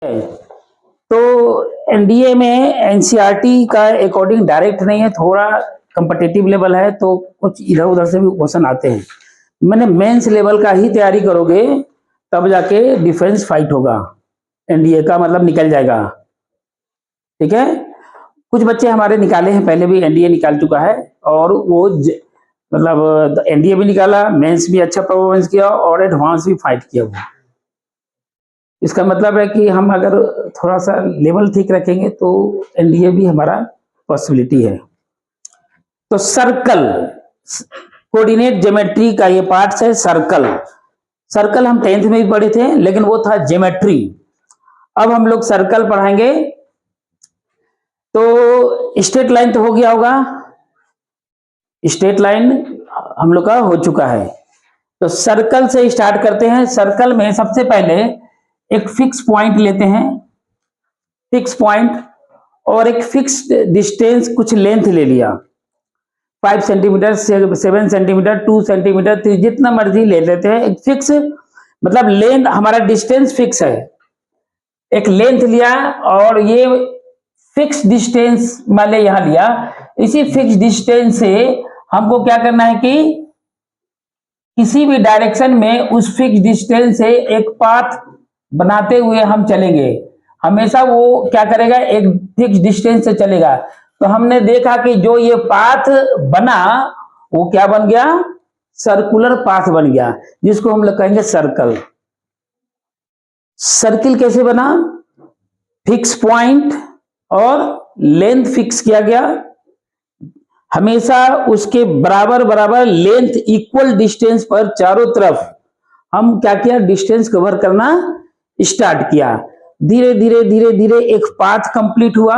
है। तो एनडीए में एनसीईआरटी का अकॉर्डिंग डायरेक्ट नहीं है, थोड़ा कंपटीटिव लेवल है, तो कुछ इधर उधर से भी क्वेश्चन आते हैं। मैंने मेंस लेवल का ही तैयारी करोगे तब जाके डिफेंस फाइट होगा, एनडीए का मतलब निकल जाएगा। ठीक है, कुछ बच्चे हमारे निकाले हैं, पहले भी एनडीए निकाल चुका है और वो मतलब एनडीए भी निकाला, मेंस भी अच्छा परफॉर्मेंस किया और एडवांस भी फाइट किया वो। इसका मतलब है कि हम अगर थोड़ा सा लेवल ठीक रखेंगे तो एनडीए भी हमारा पॉसिबिलिटी है। तो सर्कल, कोऑर्डिनेट ज्योमेट्री का ये पार्ट है सर्कल। सर्कल हम 10th में भी पढ़े थे, लेकिन वो था ज्योमेट्री। अब हम लोग सर्कल पढ़ाएंगे। तो स्ट्रेट लाइन तो हो गया होगा, स्ट्रेट लाइन हम लोग का हो चुका है। तो सर्कल से स्टार्ट करते हैं। सर्कल में सबसे पहले एक फिक्स पॉइंट लेते हैं, फिक्स पॉइंट, और एक फिक्स डिस्टेंस, कुछ लेंथ ले लिया, 5 सेंटीमीटर, 7 सेंटीमीटर, 2 सेंटीमीटर, जितना मर्जी ले लेते हैं। एक फिक्स मतलब लेंथ, हमारा डिस्टेंस फिक्स है, एक लेंथ लिया और ये फिक्स डिस्टेंस मैंने यहां लिया। इसी फिक्स डिस्टेंस से हमको क्या करना है कि किसी भी डायरेक्शन में उस फिक्स डिस्टेंस से एक पाथ बनाते हुए हम चलेंगे। हमेशा वो क्या करेगा, एक फिक्स डिस्टेंस से चलेगा। तो हमने देखा कि जो ये पाथ बना वो क्या बन गया, सर्कुलर पाथ बन गया, जिसको हम लोग कहेंगे सर्कल। सर्किल कैसे बना, फिक्स पॉइंट और लेंथ फिक्स किया गया, हमेशा उसके बराबर बराबर लेंथ, इक्वल डिस्टेंस पर चारों तरफ हम क्या किया, डिस्टेंस कवर करना स्टार्ट किया। धीरे धीरे धीरे धीरे एक पाथ कंप्लीट हुआ,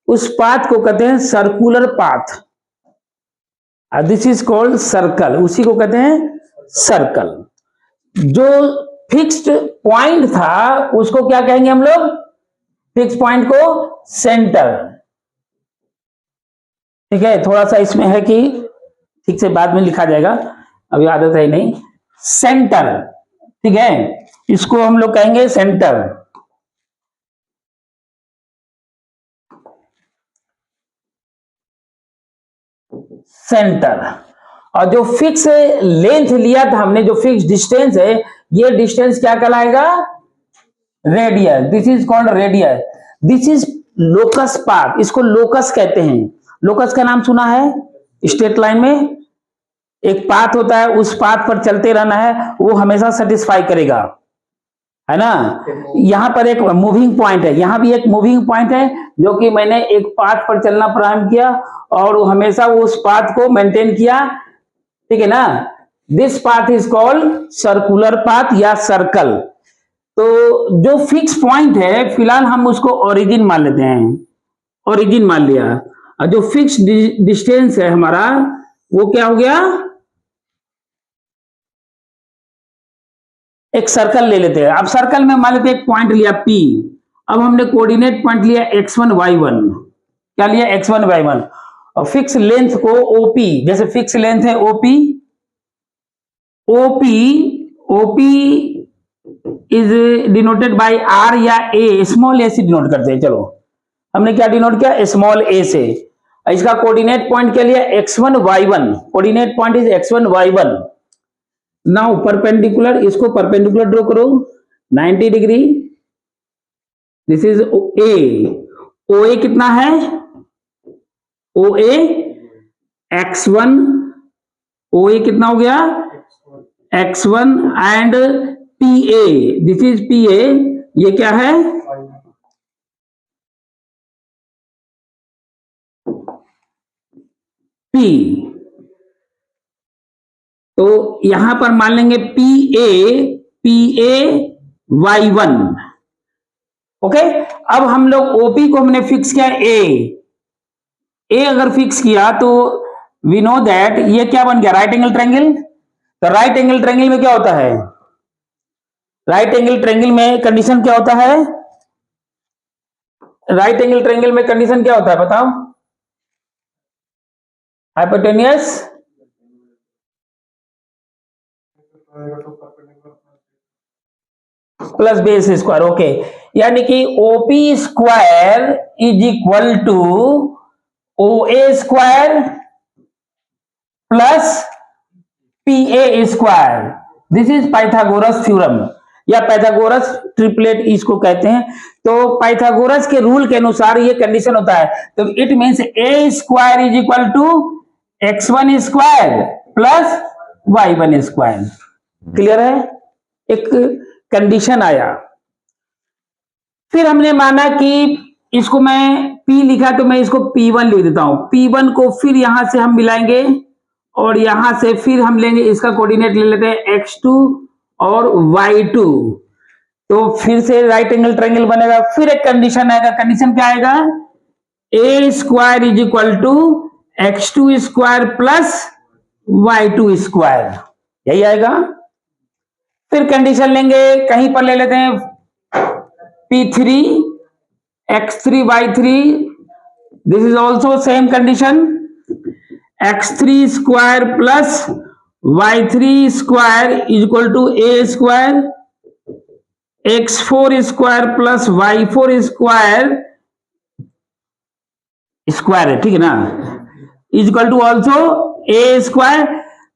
उस पाथ को कहते हैं circular path, this is called circle, उसी को कहते हैं सर्कल। जो फिक्स्ड पॉइंट था उसको क्या कहेंगे हम लोग, फिक्स पॉइंट को सेंटर। ठीक है, थोड़ा सा इसमें है कि ठीक से बाद में लिखा जाएगा, अभी आदत है नहीं। सेंटर, ठीक है, इसको हम लोग कहेंगे सेंटर। सेंटर। और जो फिक्स लेंथ लिया था हमने, जो फिक्स डिस्टेंस है, ये डिस्टेंस क्या कहलाएगा, radius, this is called radius. This is locus path, इसको लोकस कहते हैं। लोकस का नाम सुना है, स्ट्रेट लाइन में एक पाथ होता है, उस पाथ पर चलते रहना है, वो हमेशा सेटिस्फाई करेगा, है ना। यहां पर एक मूविंग पॉइंट है, यहां भी एक मूविंग पॉइंट है, जो कि मैंने एक पाथ पर चलना प्रारंभ किया और वो हमेशा उस पाथ को मेंटेन किया। ठीक है ना, this path is called circular path या सर्कल। तो जो फिक्स पॉइंट है, फिलहाल हम उसको ओरिजिन मान लेते हैं, ओरिजिन मान लिया। और जो फिक्स डिस्टेंस है हमारा, वो क्या हो गया, एक सर्कल ले लेते हैं। अब सर्कल में मान लेते हैं एक पॉइंट लिया P। अब हमने कोऑर्डिनेट पॉइंट लिया x1 y1, क्या लिया, x1 y1, और फिक्स लेंथ को OP, जैसे फिक्स लेंथ है OP, OP, OP is denoted by R या A, स्मॉल a से डिनोट करते हैं। चलो, हमने क्या डिनोट किया, स्मॉल a से। इसका कोऑर्डिनेट पॉइंट क्या लिया, x1 y1, coordinate point is x1 y1। Now perpendicular, इसको परपेंडिकुलर ड्रॉ करो 90 डिग्री, दिस इज ए। ओ ए कितना है, ओ ए x1, ओ ए कितना हो गया, x1, and P A, this is P A, ये क्या है, पी। तो यहां पर मान लेंगे पी ए y1। ओके, अब हम लोग ओपी को हमने फिक्स किया ए अगर फिक्स किया तो वी नो दैट ये क्या बन गया, राइट एंगल ट्रायंगल। तो राइट एंगल ट्रायंगल में क्या होता है, राइट एंगल ट्रायंगल में कंडीशन क्या होता है, राइट एंगल ट्रायंगल में कंडीशन क्या होता है बताओ, hypotenuse plus base square, okay. यानी कि OP square is equal to O A square plus P A square. This is Pythagoras theorem या पाइथागोरस ट्रिपलेट इसको कहते हैं। तो पाइथागोरस के रूल के अनुसार ये कंडीशन होता है। तो it means a square is equal to x1 square plus y1 square. Clear है? एक कंडीशन आया। फिर हमने माना कि इसको मैं P लिखा तो मैं इसको P1 लिख देता हूं। P1 को फिर यहां से हम मिलाएंगे और यहां से फिर हम लेंगे, इसका कोऑर्डिनेट ले लेते हैं x2 और y2। तो फिर से राइट एंगल ट्रायंगल बनेगा। फिर एक कंडीशन आएगा। कंडीशन क्या आएगा? A square is equal to x2 square plus y2 square, यही आएगा। फिर कंडीशन लेंगे, कहीं पर ले लेते हैं P3 x3 y3। This is also same condition, x3 square plus y3 square is equal to a square, x4 square plus y4 square square है, ठीक है ना, is equal to also a square.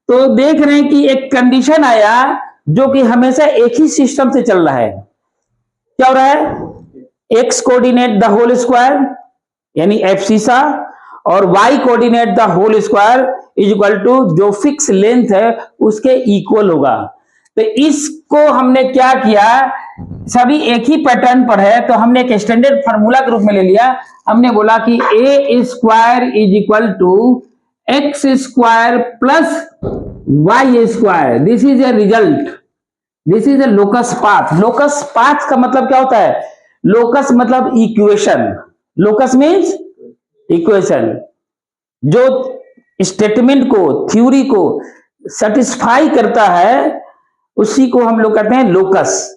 तो देख रहे हैं कि एक कंडीशन आया जो कि हमेशा एक ही सिस्टम से चल रहा है। क्या हो रहा है? x coordinate the whole square यानी एफ सीसा और y coordinate the whole square is equal to जो फिक्स लेंथ है उसके इक्वल होगा। तो इसको हमने क्या किया, सभी एक ही पैटर्न पर है तो हमने एक स्टैंडर्ड फार्मूला के रूप में ले लिया। हमने बोला कि a square is equal to x square plus y square. This is a result, this is a locus path. Locus path का मतलब क्या होता है? लोकस मतलब इक्वेशन, लोकस मीन्स इक्वेशन। जो स्टेटमेंट को, थ्योरी को सेटिस्फाई करता है उसी को हम लोग कहते हैं लोकस।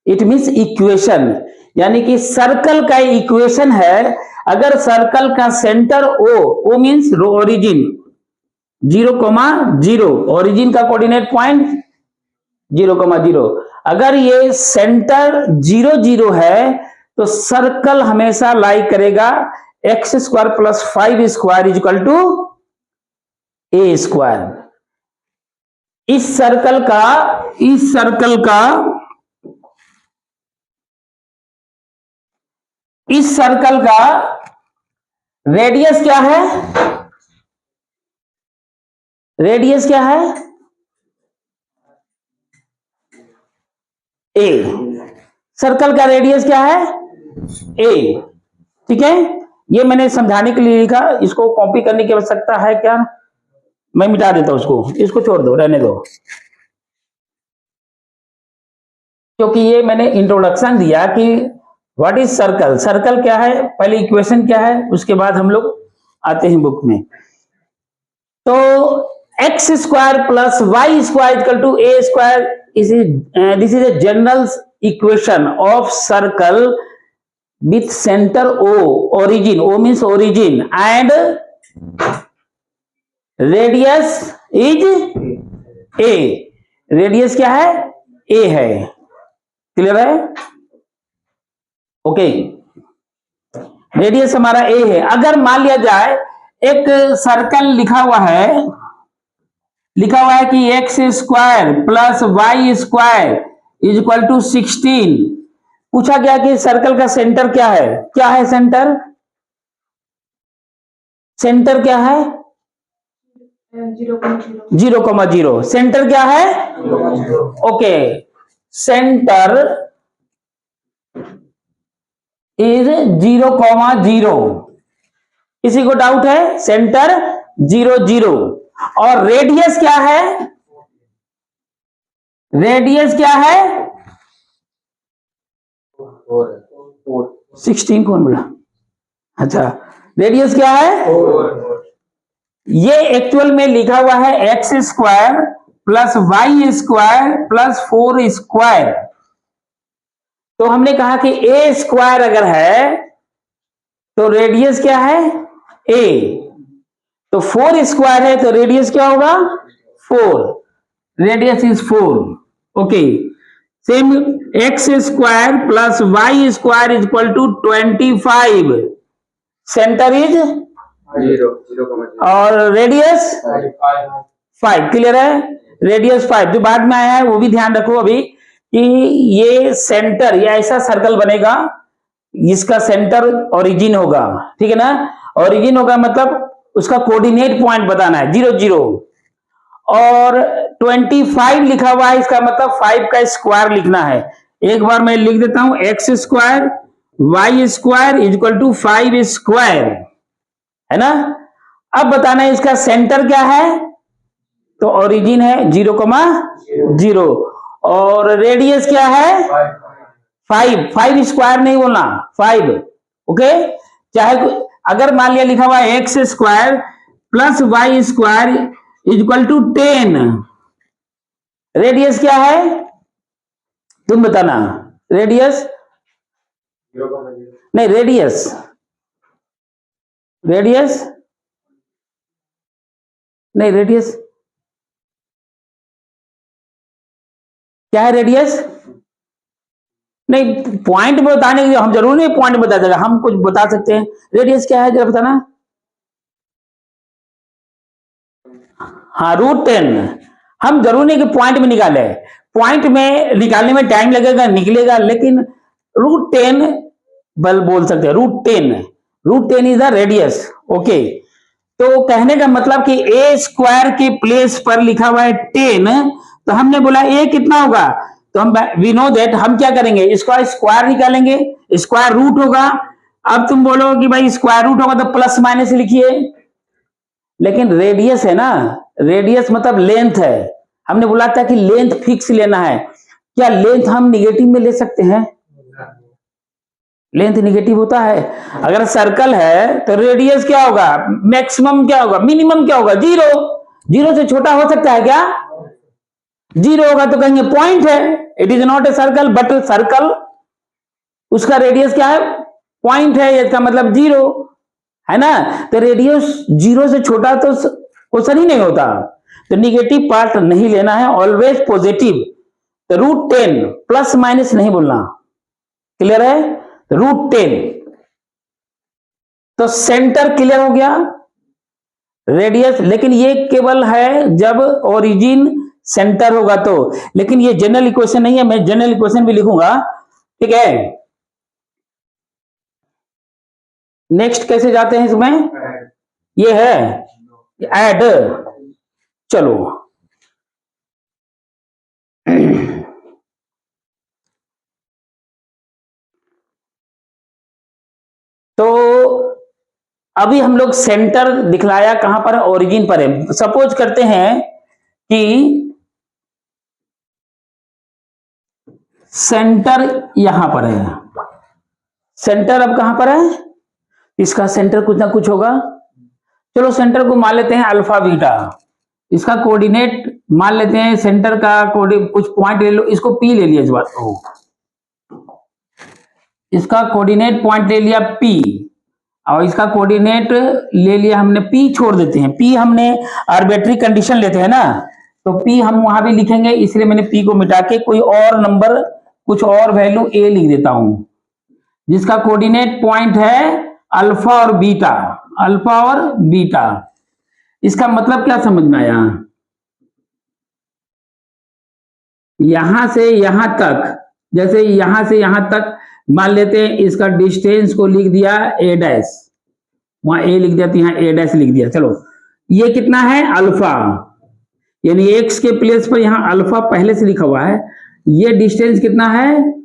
इट मीन्स इक्वेशन, यानी कि सर्कल का इक्वेशन है। अगर सर्कल का centre O means origin 0,0, origin का कोऑर्डिनेट पॉइंट 0,0, अगर ये सेंटर 0,0 है तो सर्कल हमेशा लाई करेगा x square plus 5 square is equal to a square. इस सर्कल का रेडियस क्या है? रेडियस क्या है? ए। सर्कल का रेडियस क्या है? ए, ठीक है। ये मैंने समझाने के लिए लिखा, इसको कॉपी करने की आवश्यकता है क्या? मैं मिटा देता हूं उसको, इसको छोड़ दो, रहने दो, क्योंकि ये मैंने इंट्रोडक्शन दिया कि व्हाट इज सर्कल, सर्कल क्या है, पहले इक्वेशन क्या है, उसके बाद हम लोग आते हैं बुक में। तो x square plus y square equal to a square, this is a general equation of circle with centre O, origin, O means origin, and radius is a. Radius क्या है? ए है। क्लियर है? ओके, रेडियस हमारा ए है। अगर मान लिया जाए एक सर्कल लिखा हुआ है कि x square plus y square is equal to 16। पूछा गया कि सर्कल का सेंटर क्या है? क्या है सेंटर? सेंटर क्या है? 0,0। सेंटर क्या है? Okay, centre is 0,0। किसी को डाउट है? सेंटर 0,0। और रेडियस क्या है? रेडियस क्या है? 16 कौन बोला? अच्छा, रेडियस क्या है? ये एक्चुअल में लिखा हुआ है x square plus y square plus 4 square. तो हमने कहा कि ए स्क्वायर अगर है तो रेडियस क्या है? ए। तो 4 स्क्वायर है तो रेडियस क्या होगा? 4। Radius is 4। Okay, same x square plus y square is equal to 25, centre is 0 और रेडियस 5। क्लियर है? रेडियस 5 जो बाद में आया है वो भी ध्यान रखो अभी कि ये सेंटर, ये ऐसा सर्कल बनेगा जिसका सेंटर ओरिजिन होगा, ठीक है ना? ओरिजिन होगा मतलब उसका कोऑर्डिनेट पॉइंट बताना है 0 0, और 25 लिखा हुआ है, इसका मतलब 5 का स्क्वायर लिखना है। एक बार मैं लिख देता हूं, x square y square is equal to 5 square, है ना? अब बताना है इसका सेंटर क्या है, तो ओरिजिन है 0,0 और रेडियस क्या है 5 स्क्वायर नहीं बोलना 5, ओके? चाहे अगर मान लिया लिखा हुआ है x square plus y square is equal to 10, radius क्या है तुम बताना, रेडियस नहीं, रेडियस रेडियस नहीं, रेडियस क्या है? रेडियस नहीं, पॉइंट बताने के लिए हम जरूर नहीं पॉइंट बता देगा, हम कुछ बता सकते हैं। रेडियस क्या है जरा बताना। हाँ, √10। हम जरूर नहीं कि पॉइंट में निकाले, पॉइंट में निकालने में टाइम लगेगा, निकलेगा, लेकिन √10 बल बोल सकते हैं। √10 इज द रेडियस, ओके? तो कहने का मतलब कि ए स्क्वायर के प्लेस पर लिखा हुआ है 10, तो हमने बोला ए कितना होगा, तो हम वी नो दैट हम क्या करेंगे, इसका स्क्वायर निकालेंगे, स्क्वायर रूट होगा। अब तुम बोलो कि भाई स्क्वायर रूट होगा तो प्लस माइनस लिखिए, लेकिन रेडियस है ना, रेडियस मतलब लेंथ है। हमने बोला था कि लेंथ फिक्स लेना है, क्या लेंथ हम निगेटिव में ले सकते हैं? लेंथ निगेटिव होता है। अगर सर्कल है तो रेडियस क्या होगा, मैक्सिमम क्या होगा, मिनिमम क्या होगा, 0। 0 से छोटा हो सकता है क्या? 0 होगा तो कहेंगे पॉइंट है, it is not a circle, but circle उसका रेडियस क्या है, पॉइंट है, इसका मतलब 0 है ना? तो रेडियस 0 से छोटा तो क्वेश्चन ही नहीं होता, तो निगेटिव पार्ट नहीं लेना है, ऑलवेज पॉजिटिव। तो √10 प्लस माइनस नहीं बोलना, क्लियर है? √10, तो सेंटर क्लियर हो गया, रेडियस, लेकिन ये केवल है जब ओरिजिन सेंटर होगा तो, लेकिन ये जनरल इक्वेशन नहीं है, मैं जनरल इक्वेशन भी लिखूंगा, ठीक है? नेक्स्ट कैसे जाते हैं इसमें, ये है ऐड, चलो तो अभी हम लोग सेंटर दिखलाया कहां पर, ओरिजिन पर है। सपोज करते हैं कि सेंटर यहां पर है, सेंटर अब कहां पर है, इसका सेंटर कुछ ना कुछ होगा। चलो सेंटर को मान लेते हैं अल्फा बीटा, इसका कोऑर्डिनेट मान लेते हैं, सेंटर का कुछ पॉइंट ले लो, इसको पी ले लिया इस बार को, इसका कोऑर्डिनेट पॉइंट ले लिया पी, और इसका कोऑर्डिनेट ले लिया हमने, पी छोड़ देते हैं, पी हमने आर्बिट्री कंडीशन लेते हैं ना, तो पी हम वहां भी लिखेंगे, इसलिए मैंने पी को मिटा के कोई और नंबर, कुछ और वैल्यू ए लिख देता हूं, जिसका कोऑर्डिनेट पॉइंट है अल्फा और बीटा, अल्फा और बीटा। इसका मतलब क्या समझ में आया, यहां से यहां तक, जैसे यहां से यहां तक मान लेते हैं, इसका डिस्टेंस को लिख दिया ए डैश, वहां ए लिख दिया, यहां ए डैश लिख दिया। चलो ये कितना है अल्फा, यानी एक्स के प्लेस पर यहां अल्फा पहले से लिखा हुआ है, ये डिस्टेंस कितना है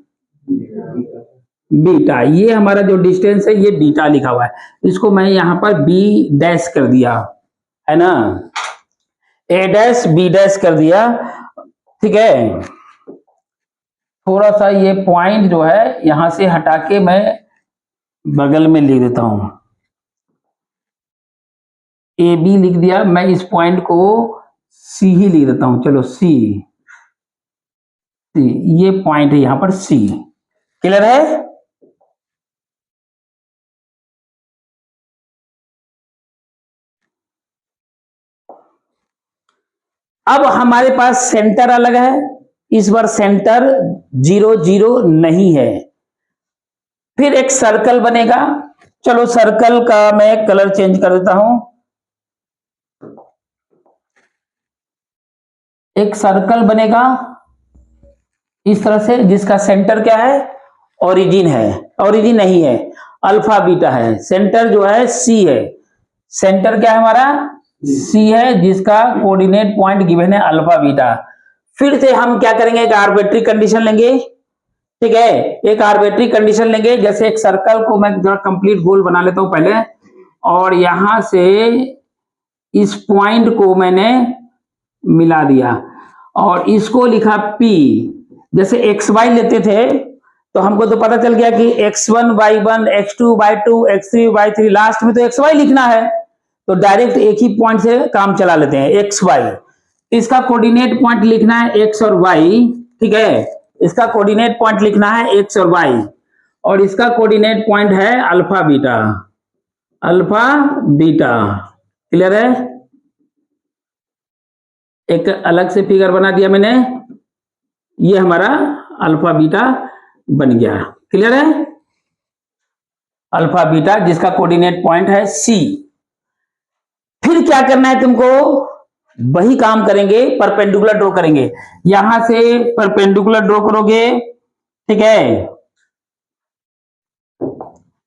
बीटा, ये हमारा जो डिस्टेंस है ये बीटा लिखा हुआ है, इसको मैं यहां पर बी डैश कर दिया, है ना, ए डैश बी डैश कर दिया, ठीक है? थोड़ा सा ये पॉइंट जो है यहां से हटा के मैं बगल में लिख देता हूं, ए बी लिख दिया, मैं इस पॉइंट को सी ही लिख देता हूं, चलो सी, सी ये पॉइंट है यहां पर सी, क्लियर है? अब हमारे पास सेंटर अलग है, इस बार सेंटर 0 0 नहीं है। फिर एक सर्कल बनेगा। चलो सर्कल का मैं कलर चेंज कर देता हूं। एक सर्कल बनेगा इस तरह से, जिसका सेंटर क्या है, ओरिजिन है, ओरिजिन नहीं है, अल्फा बीटा है। सेंटर जो है सी है, सेंटर क्या है हमारा, सी है, जिसका कोऑर्डिनेट पॉइंट गिवन है अल्फा बीटा। फिर से हम क्या करेंगे, एक आर्बिट्री कंडीशन लेंगे, ठीक है, एक आर्बिट्री कंडीशन लेंगे। जैसे एक सर्कल को मैं जरा कंप्लीट गोल बना लेता हूं पहले, और यहां से इस पॉइंट को मैंने मिला दिया और इसको लिखा P। जैसे एक्स वाई लेते थे तो हमको तो पता चल गया कि x1 y1 x2 y2 x3 y3, last में तो एक्स वाई लिखना है, तो डायरेक्ट एक ही पॉइंट से काम चला लेते हैं, एक्स वाई। इसका कोऑर्डिनेट पॉइंट लिखना है एक्स और वाई, ठीक है, इसका कोऑर्डिनेट पॉइंट लिखना है एक्स और वाई, और इसका कोऑर्डिनेट पॉइंट है alpha beta, alpha beta. Clear है? एक अलग से फिगर बना दिया मैंने, ये हमारा अल्फा बीटा बन गया। क्लियर है? अल्फा बीटा, जिसका कोऑर्डिनेट पॉइंट है सी। फिर क्या करना है तुमको, वही काम करेंगे, परपेंडिकुलर ड्रॉ करेंगे। यहां से परपेंडिकुलर ड्रॉ करोगे, ठीक है,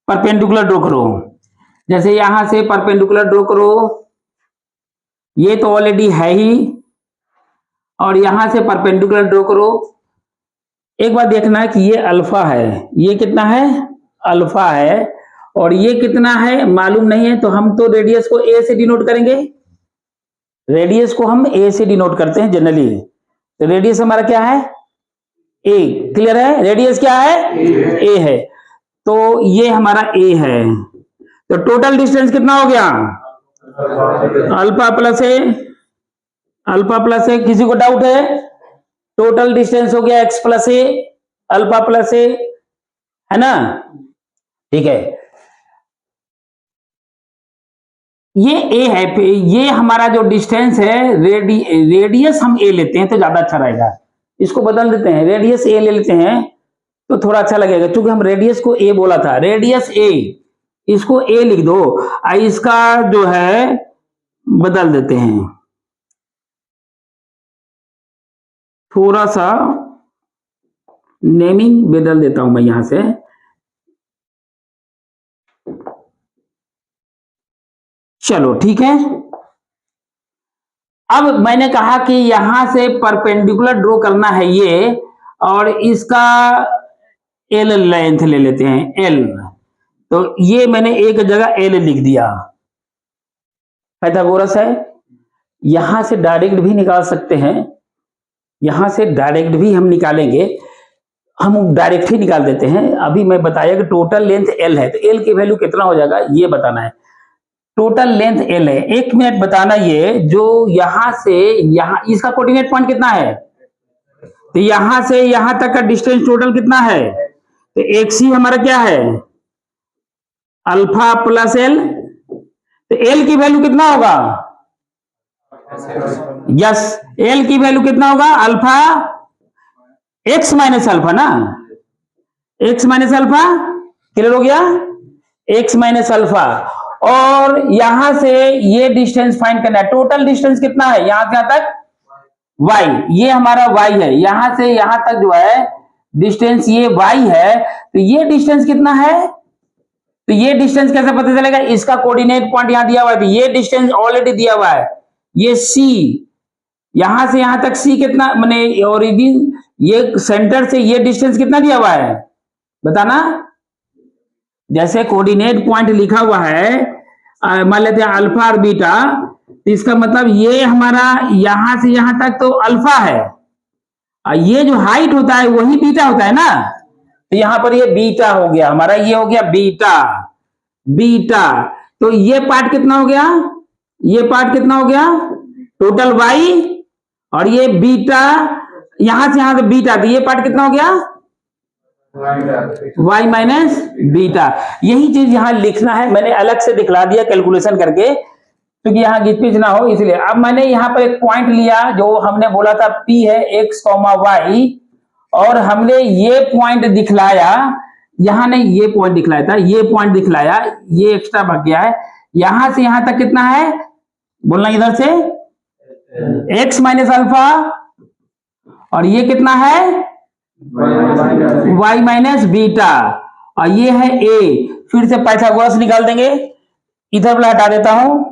परपेंडिकुलर ड्रॉ करो। जैसे यहां से परपेंडिकुलर ड्रॉ करो, ये तो ऑलरेडी है ही, और यहां से परपेंडिकुलर ड्रॉ करो। एक बात देखना है कि ये अल्फा है, ये कितना है, अल्फा है, और ये कितना है मालूम नहीं है, तो हम तो रेडियस को ए से डिनोट करेंगे, रेडियस को हम ए से डिनोट करते हैं जनरली। तो रेडियस हमारा क्या है, ए। क्लियर है? रेडियस क्या है, ए है, तो ये हमारा ए है। तो टोटल डिस्टेंस कितना हो गया, अल्फा प्लस ए, अल्फा प्लस ए। किसी को डाउट है? टोटल डिस्टेंस हो गया एक्स प्लस ए, अल्फा प्लस ए, है ना? ठीक है, ये ए है, ये हमारा जो डिस्टेंस है, रेडियस हम ए लेते हैं तो ज्यादा अच्छा रहेगा, इसको बदल देते हैं, रेडियस ए ले लेते हैं तो थोड़ा अच्छा लगेगा, क्योंकि हम रेडियस को ए बोला था, रेडियस ए, इसको ए लिख दो, इसका जो है बदल देते हैं, थोड़ा सा नेमिंग बदल देता हूं मैं यहां से। चलो ठीक है, अब मैंने कहा कि यहां से परपेंडिकुलर ड्रॉ करना है ये, और इसका एल लेंथ ले लेते हैं, एल। तो ये मैंने एक जगह एल लिख दिया, पाइथागोरस है। यहां से डायरेक्ट भी निकाल सकते हैं, यहां से डायरेक्ट भी हम निकालेंगे, हम डायरेक्ट ही निकाल देते हैं। अभी मैं बताया कि टोटल लेंथ एल है, तो एल की वैल्यू कितना हो जाएगा ये बताना है। टोटल लेंथ एल है, एक मिनट बताना, ये जो यहां से यहां, इसका कोऑर्डिनेट पॉइंट कितना है, तो यहां से यहां तक का डिस्टेंस टोटल कितना है, तो एक सी हमारा क्या है, अल्फा प्लस एल। तो एल की वैल्यू कितना होगा, यस, एल की वैल्यू कितना होगा, अल्फा एक्स माइनस अल्फा ना, एक्स माइनस अल्फा। क्लियर हो गया, एक्स माइनस अल्फा। और यहां से ये डिस्टेंस फाइंड करना है, टोटल डिस्टेंस कितना है यहां से यहां तक, y, ये हमारा y है, यहां से यहां तक जो है डिस्टेंस ये y है, तो ये डिस्टेंस कितना है, तो ये डिस्टेंस कैसे पता चलेगा, इसका कोऑर्डिनेट पॉइंट यहां दिया हुआ है, तो ये डिस्टेंस ऑलरेडी दिया हुआ है, ये c, यहां से यहां तक c कितना, माने ओरिजिन, ये सेंटर से ये डिस्टेंस कितना दिया हुआ है बताना। जैसे कोऑर्डिनेट पॉइंट लिखा हुआ है, मान लेते हैं अल्फा और बीटा, तो इसका मतलब ये हमारा यहां से यहां तक तो अल्फा है, और ये जो हाइट होता है वही बीटा होता है ना, तो यहां पर ये बीटा हो गया हमारा, ये हो गया बीटा, बीटा। तो ये पार्ट कितना हो गया, ये पार्ट कितना हो गया, टोटल वाई, और ये बीटा, यहां से यहां से बीटा, तो ये पार्ट कितना हो गया, y माइनस बीटा। यही चीज यहां लिखना है, मैंने अलग से दिखला दिया कैलकुलेशन करके, क्योंकि यहाँ गिच पिच ना हो इसलिए। अब मैंने यहाँ पर एक पॉइंट लिया जो हमने बोला था P है x, y, और हमने ये पॉइंट दिखलाया, यहाँ ने ये पॉइंट दिखलाया था, ये पॉइंट दिखलाया, ये एक्स्ट्रा भाग गया है। यहां से यहां तक कितना है बोलना, इधर से x माइनस अल्फा, और ये कितना है y माइनस बीटा, और ये है a। फिर से पाइथागोरस निकाल देंगे, इधर वाला हटा देता हूं,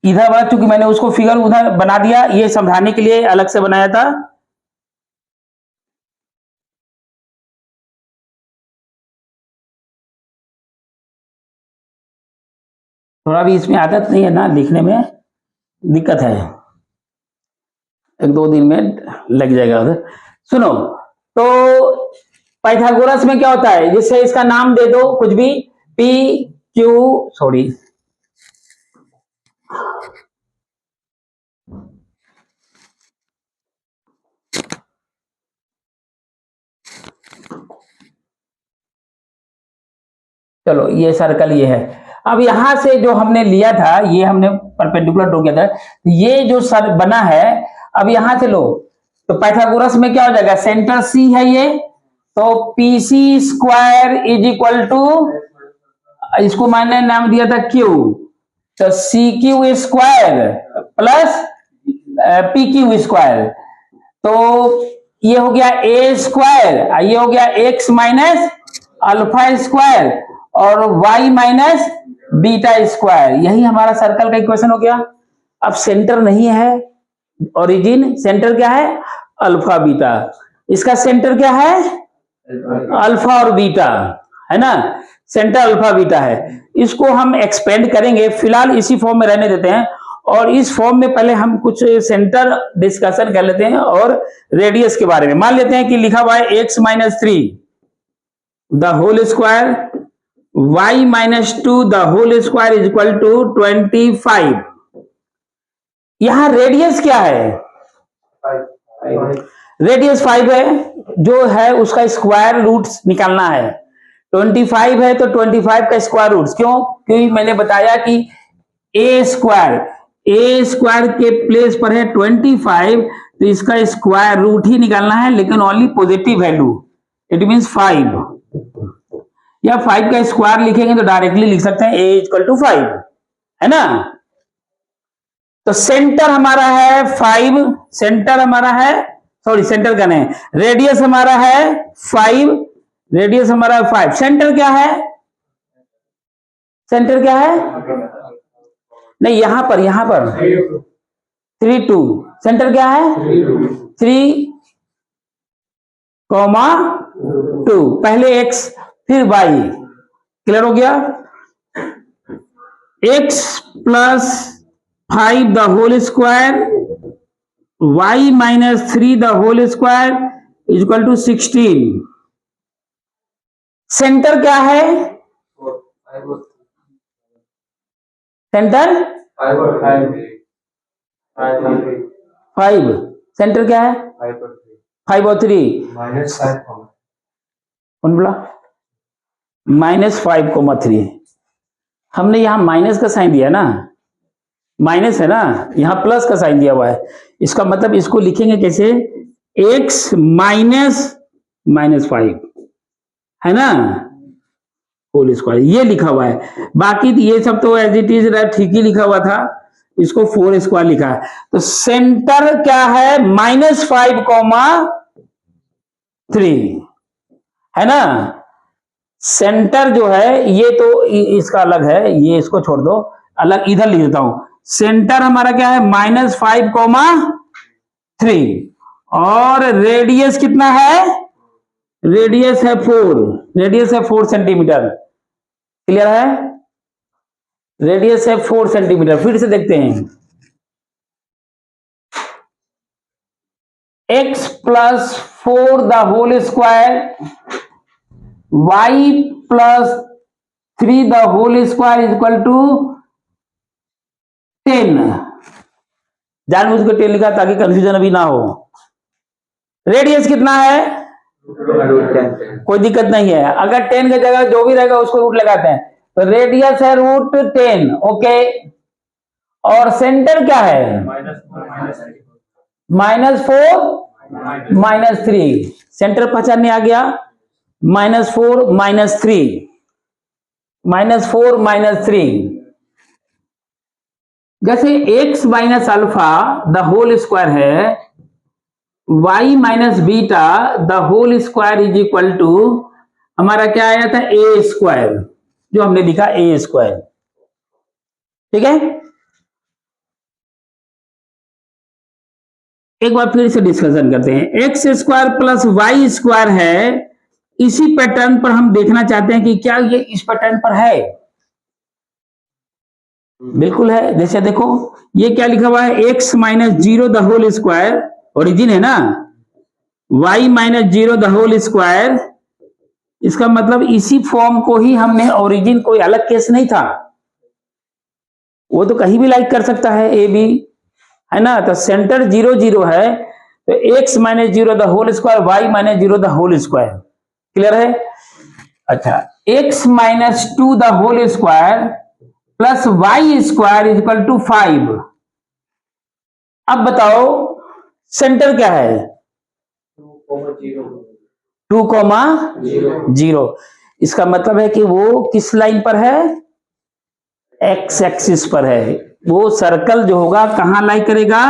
इधर वाला चूंकि मैंने उसको फिगर उधर बना दिया, ये समझाने के लिए अलग से बनाया था। थोड़ा भी इसमें आदत नहीं है ना, लिखने में दिक्कत है, 1-2 दिन में लग जाएगा उधर। सुनो, तो पाइथागोरस में क्या होता है, जिससे इसका नाम दे दो कुछ भी, P Q, सॉरी चलो ये सर्कल ये है। अब यहां से जो हमने लिया था, ये हमने परपेंडिकुलर ड्रॉ किया था, ये जो सर बना है, अब यहां से लो, तो पाइथागोरस में क्या हो जाएगा, सेंटर C है ये, तो PC square is equal to, इसको मैंने नाम दिया था Q, तो CQ square plus PQ square, तो ये हो गया A स्क्वायर, ये हो गया x माइनस अल्फा स्क्वायर और y माइनस बीटा स्क्वायर। यही हमारा सर्कल का इक्वेशन हो गया। अब सेंटर नहीं है, ओरिजिन, सेंटर क्या है अल्फा बीटा, इसका सेंटर क्या है अल्फा और बीटा, है ना, सेंटर अल्फा बीटा है। इसको हम एक्सपेंड करेंगे, फिलहाल इसी फॉर्म में रहने देते हैं, और इस फॉर्म में पहले हम कुछ सेंटर डिस्कशन कर लेते हैं और रेडियस के बारे में। मान लेते हैं कि लिखा हुआ है x minus 3 the whole square, y minus 2 the whole square is equal to 25। यहां रेडियस क्या है, रेडियस 5 है, जो है उसका स्क्वायर रूट निकालना है। 25 है तो 25 का स्क्वायर रूट, क्यों, क्योंकि मैंने बताया कि ए स्क्वायर के प्लेस पर है 25, तो इसका स्क्वायर रूट ही निकालना है, लेकिन only positive value, it means 5, या 5 का स्क्वायर लिखेंगे तो डायरेक्टली लिख सकते हैं a इक्वल टू 5, है ना। तो सेंटर हमारा है 5, सेंटर हमारा है, सॉरी सेंटर का नहीं, रेडियस हमारा है 5, रेडियस हमारा 5, सेंटर क्या है, सेंटर क्या है, नहीं यहां पर 3 2, सेंटर क्या है 3, 2, पहले x फिर y, क्लियर हो गया। x plus 5 the whole square, y minus 3 the whole square is equal to 16। Centre क्या है, सेंटर 5, सेंटर क्या है 5 और 3, कौन बोला -5,3, हमने यहां माइनस का साइन दिया ना, माइनस है ना, यहां प्लस का साइन दिया हुआ है, इसका मतलब इसको लिखेंगे कैसे, x माइनस -5, है ना, होल स्क्वायर, ये लिखा हुआ है। बाकी ये सब तो एज इट इज ठीक ही लिखा हुआ था, इसको 4 स्क्वायर लिखा है। तो सेंटर क्या है -5,3, है ना। सेंटर जो है ये तो इसका अलग है, ये इसको छोड़ दो, अलग इधर लिख देता हूं। सेंटर हमारा क्या है -5,3, और रेडियस कितना है, रेडियस है 4, रेडियस है 4 सेंटीमीटर, क्लियर है, रेडियस है 4 सेंटीमीटर। फिर से देखते हैं, x plus 4 the whole square, y plus 3 the whole square is equal to 10, जानबूझ के 10 लिखा ताकि कंफ्यूजन अभी ना हो। रेडियस कितना है, कोई दिक्कत नहीं है, अगर 10 की जगह जो भी रहेगा उसको रूट लगाते हैं, तो रेडियस है √10, ओके। और सेंटर क्या है -4 -3, सेंटर पहचानने आ गया। -4 -3, -4 -3। जैसे x minus alpha the whole square है, y minus beta the whole square is equal to, हमारा क्या आया था a स्क्वायर, जो हमने लिखा a स्क्वायर, ठीक है। एक बार फिर से डिस्कशन करते हैं। X square plus y square है, इसी पैटर्न पर हम देखना चाहते हैं कि क्या ये इस पैटर्न पर है। बिल्कुल है। जैसे देखो ये क्या लिखा हुआ है, x minus 0 the whole square, origin है ना, y minus 0 the whole square, इसका मतलब इसी फॉर्म को ही हमने ओरिजिन, कोई अलग केस नहीं था, वो तो कहीं भी लाइक कर सकता है ए बी, है ना। तो सेंटर 0 0 है, तो x minus 0 the whole square, y minus 0 the whole square, clear है। अच्छा, x minus 2 the whole square plus y square is equal to 5। अब बताओ सेंटर क्या है, 2,0। इसका मतलब है कि वो किस लाइन पर है, एक्स एक्सिस पर है। वो सर्कल जो होगा कहां लाई करेगा,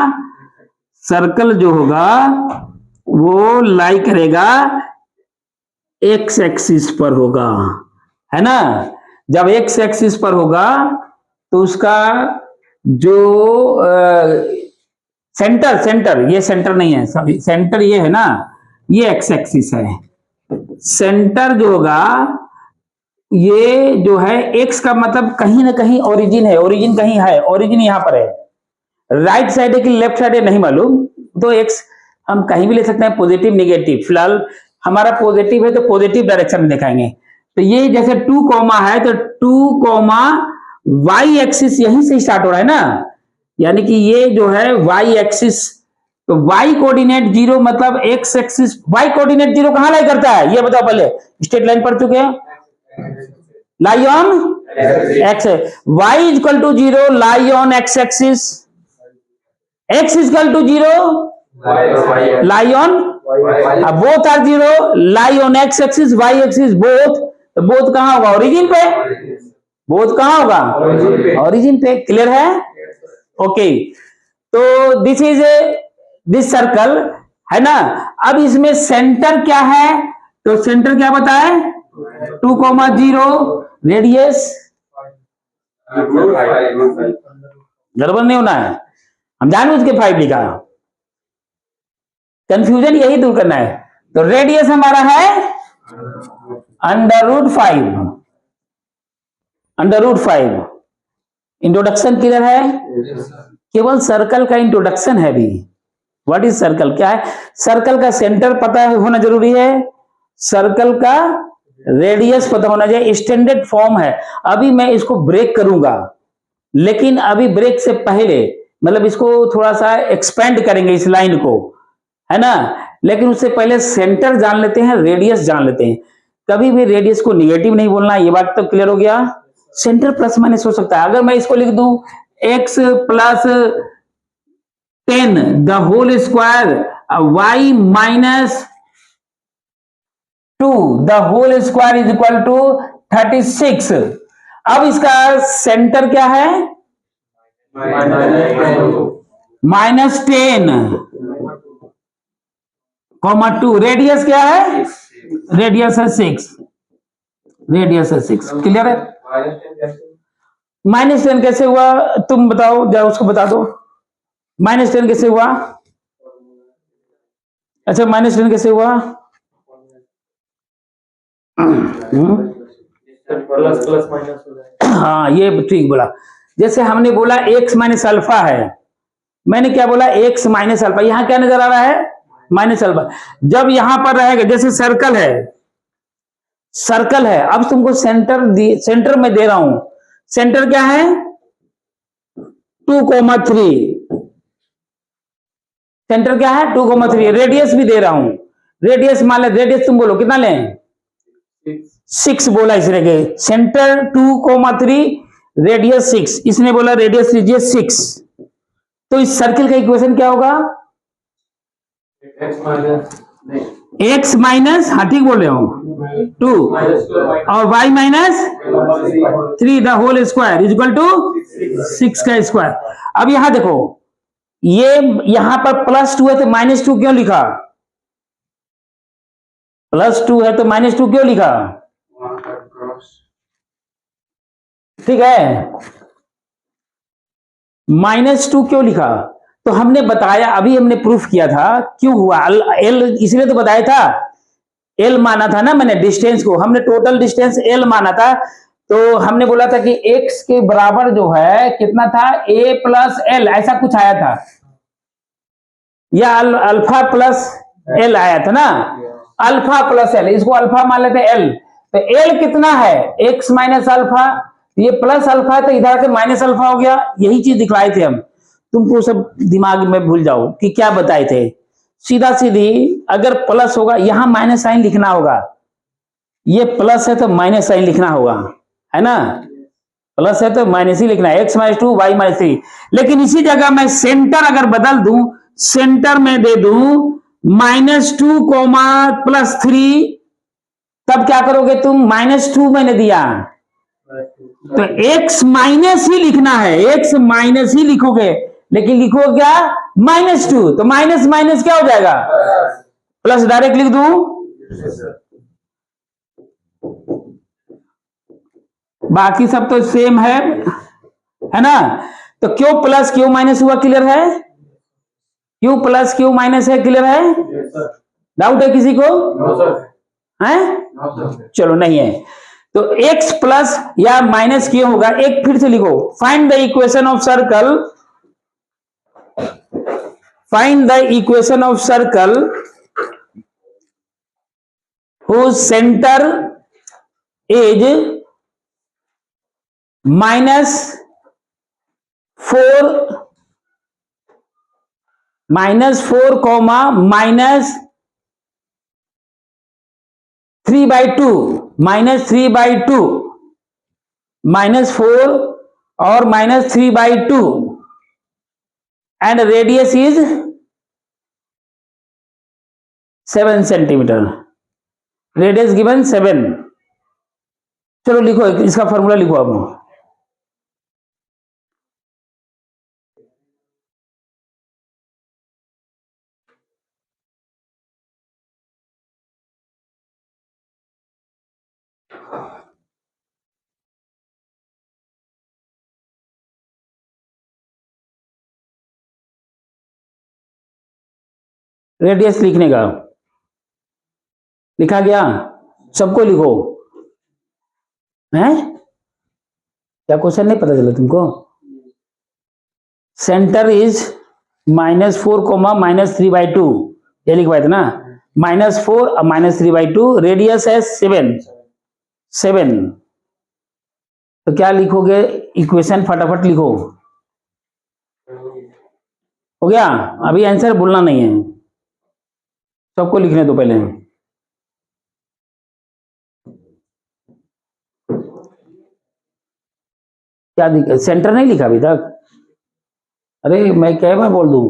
सर्कल जो होगा वो लाई करेगा एक्स एक्सिस पर होगा, है ना। जब एक्स एक्सिस पर होगा तो उसका जो सेंटर ये सेंटर नहीं है, सॉरी, सेंटर ये है ना, ये एक्स एक्सिस है। सेंटर जो होगा ये जो है एक्स का मतलब कहीं ना कहीं ओरिजिन है, ओरिजिन कहीं है, ओरिजिन यहां पर है। राइट साइड है कि लेफ्ट साइड है नहीं मालूम, तो एक्स हम कहीं भी ले सकते हैं, पॉजिटिव निगेटिव। फिलहाल हमारा पॉजिटिव है तो पॉजिटिव डायरेक्शन में दिखाएंगे। तो ये जैसे 2 कॉमा है तो 2 कॉमा वाई एक्सिस यहीं से स्टार्ट हो रहा है ना, यानी कि ये जो है वाई एक्सिस, तो वाई कोऑर्डिनेट 0 मतलब एक्स एक्सिस, वाई कोऑर्डिनेट 0 कहां लाई करता है ये बताओ पहले, स्ट्रेट लाइन पढ़ चुके हैं, lie on x, y is equal to 0 lie on x axis, x is equal to 0 lie on, both are 0 lie on x axis y axis both, तो बोथ कहां होगा, ओरिजिन पे, बोथ कहां होगा, origin पे, क्लियर है, okay. तो this is this circle, है ना। अब इसमें सेंटर क्या है, तो सेंटर क्या बताए, 2,0, रेडियस, गड़बड़ नहीं होना है, हम जानबूझ के 5 लिखा, कंफ्यूजन यही दूर करना है। तो रेडियस हमारा है √5, √5। इंट्रोडक्शन क्लियर है, केवल सर्कल का इंट्रोडक्शन है भी। व्हाट इज सर्कल, क्या है, सर्कल का सेंटर पता होना जरूरी है, सर्कल का रेडियस पता होना चाहिए, स्टैंडर्ड फॉर्म है। अभी मैं इसको ब्रेक करूंगा, लेकिन अभी ब्रेक से पहले मतलब इसको थोड़ा सा एक्सपेंड करेंगे इस लाइन को, है ना। लेकिन उससे पहले सेंटर जान लेते हैं, रेडियस जान लेते हैं। कभी भी रेडियस को निगेटिव नहीं बोलना, ये बात तो क्लियर हो गया। सेंटर प्लस माइनस हो सकता है, अगर मैं इसको लिख दूं x plus 10 the whole square y minus 2 the whole square is equal to 36। अब इसका सेंटर क्या है, -10 (2), रेडियस क्या है, रेडियस है 6, रेडियस है 6, क्लियर है। -10 कैसे हुआ तुम बताओ, जरा उसको बता दो, -10 कैसे हुआ, अच्छा -10 कैसे हुआ, हाँ ये ठीक बोला। जैसे हमने बोला x माइनस अल्फा है, मैंने क्या बोला, x माइनस अल्फा, यहां क्या नजर आ रहा है, माइनस अल्फा। जब यहां पर रहेगा, जैसे सर्कल है, सर्कल है, अब तुमको सेंटर में दे रहा हूं, सेंटर क्या है 2,3, सेंटर क्या है 2,3, रेडियस भी दे रहा हूं, रेडियस मान ले, रेडियस तुम बोलो कितना लें, 6 बोला इसने के सेंटर 2,3 रेडियस 6, इसने बोला रेडियस लीजिए 6, तो इस सर्किल का इक्वेशन क्या होगा? x माइनस, हाँ ठीक बोल रहे हो, 2 और y minus 3 the whole square is equal to 6 का स्क्वायर। अब यहां देखो, ये यहां पर +2 है तो -2 क्यों लिखा? +2 है तो -2 क्यों लिखा? ठीक है, -2 क्यों लिखा? तो हमने बताया, अभी हमने प्रूफ किया था क्यों हुआ। एल इसलिए तो बताया था, एल माना था ना मैंने डिस्टेंस को, हमने टोटल डिस्टेंस एल माना था। तो हमने बोला था कि x के बराबर जो है कितना था, a प्लस एल, ऐसा कुछ आया था, या अल्फा प्लस एल आया था ना, अल्फा प्लस एल, इसको अल्फा मान लेते एल। तो एल कितना है, x माइनस अल्फा, ये प्लस अल्फा है तो इधर के माइनस अल्फा हो गया। यही चीज दिखलाए थे हम, तुमको सब दिमाग में भूल जाओ कि क्या बताए थे। सीधा सीधी अगर प्लस होगा यहां माइनस साइन लिखना होगा, ये प्लस है तो माइनस साइन लिखना होगा, है ना, प्लस है तो माइनस ही लिखना है, x-2 y-3। लेकिन इसी जगह मैं सेंटर अगर बदल दूं, सेंटर में दे दूं -2 +3, तब क्या करोगे तुम, -2 मैंने दिया तो x माइनस ही लिखना है, x माइनस ही लिखोगे, लेकिन लिखो क्या, -2, तो माइनस माइनस क्या हो जाएगा, प्लस डायरेक्ट लिख दूं, बाकी सब तो सेम है ना। तो क्यों प्लस क्यों माइनस हुआ, क्लियर है, क्यों प्लस क्यों माइनस है, क्लियर है, डाउट है किसी को, है, चलो नहीं है। तो x प्लस या माइनस क्यों होगा, एक फिर से लिखो, find the equation of circle, find the equation of circle whose center is -4 -3/2 -3/2 -4 और -3/2 and radius is 7 centimetre, radius given 7। चलो लिखो, इसका फॉर्मूला लिखो अब, रेडियस लिखने का लिखा गया, सबको लिखो, हैं, क्या क्वेश्चन नहीं पता चला तुमको, सेंटर इज -4 -3/2, ये लिखवाए थे ना, -4 और -3/2, रेडियस है 7। तो क्या लिखोगे, इक्वेशन फटाफट लिखो, हो गया, अभी आंसर बोलना नहीं है, सबको लिखने दो पहले। क्या दिक्कत, सेंटर नहीं लिखा अभी तक, अरे मैं क्या मैं बोल दूं,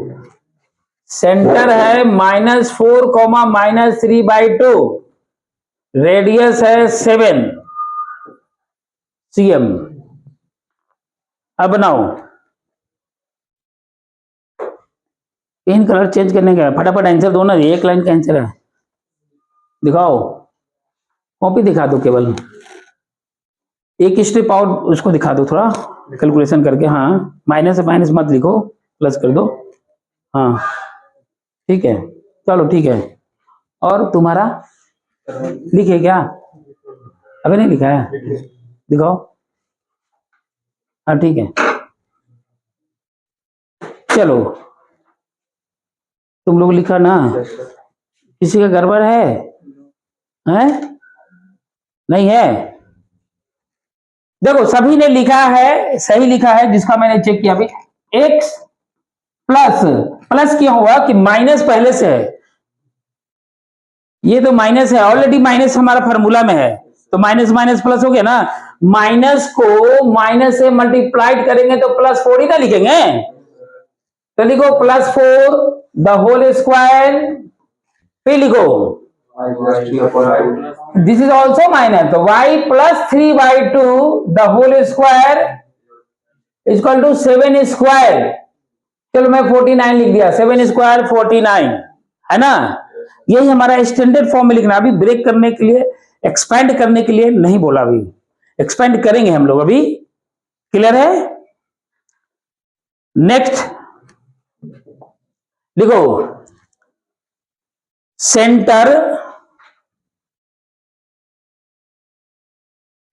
सेंटर है -4 -3/2, रेडियस है 7 cm। अब बनाओ, पेन कलर चेंज करने का, फटाफट आंसर दो ना, एक लाइन का आंसर है, दिखाओ, कॉपी दिखा दो, केवल एक स्टेप और उसको दिखा दो, थोड़ा कैलकुलेशन करके, हाँ, माइनस से माइनस मत लिखो, प्लस कर दो, हाँ ठीक है, चलो ठीक है। और तुम्हारा लिखे क्या, अभी नहीं लिखा है, दिखाओ, हाँ ठीक है, चलो तुम लोग लिखा ना, किसी का गड़बड़ है, नहीं है, देखो सभी ने लिखा है, सही लिखा है, जिसका मैंने चेक किया अभी, x प्लस क्यों हुआ कि माइनस पहले से है, ये तो माइनस है, ऑलरेडी माइनस हमारा फार्मूला में है, तो माइनस माइनस प्लस हो गया ना, माइनस को माइनस से मल्टीप्लाइड करेंगे तो प्लस 4 ही ना लिखेंगे, तो लिखो +4 द होल स्क्वायर, फिर लिखो दिस इज ऑल्सो माइनस, तो y plus 3/2 the whole square equal to 7 square. चलो मैं 49 लिख दिया, 7 स्क्वायर 49 है ना, यही हमारा स्टैंडर्ड फॉर्म में लिखना। अभी ब्रेक करने के लिए, एक्सपेंड करने के लिए नहीं बोला, अभी एक्सपेंड करेंगे हम लोग अभी, क्लियर है। नेक्स्ट लिखो centre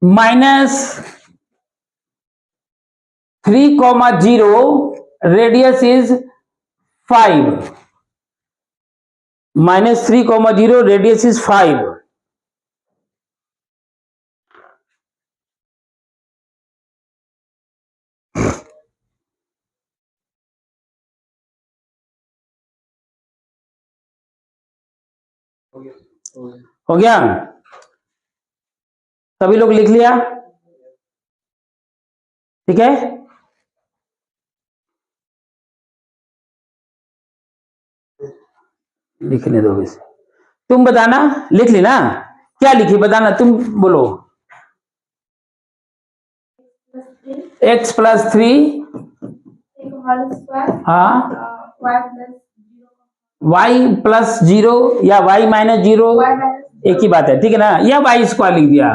-3,0 radius is 5, -3,0 radius is 5। हो गया, सभी लोग लिख लिया, ठीक है। लिखने दो इसे, तुम बताना, लिख ली ना, क्या लिखी बताना, तुम बोलो। x + 3 हाँ, y + 0 या y - 0 एक ही बात है, ठीक है ना, या y स्क्वायर लिख दिया।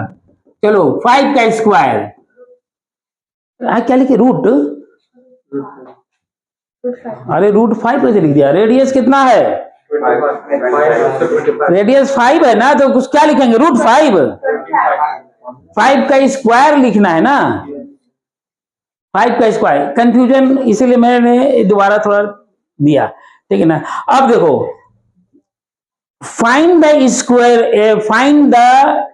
चलो 5 का स्क्वायर, क्या लिखे, रूट, अरे √5 कैसे लिख दिया, रेडियस कितना है, रेडियस 5 है ना, तो कुछ क्या लिखेंगे, √5, 5 का स्क्वायर लिखना है ना, 5 का स्क्वायर, कंफ्यूजन इसीलिए मैंने दोबारा थोड़ा दिया, ठीक है ना। अब देखो, find the square, find the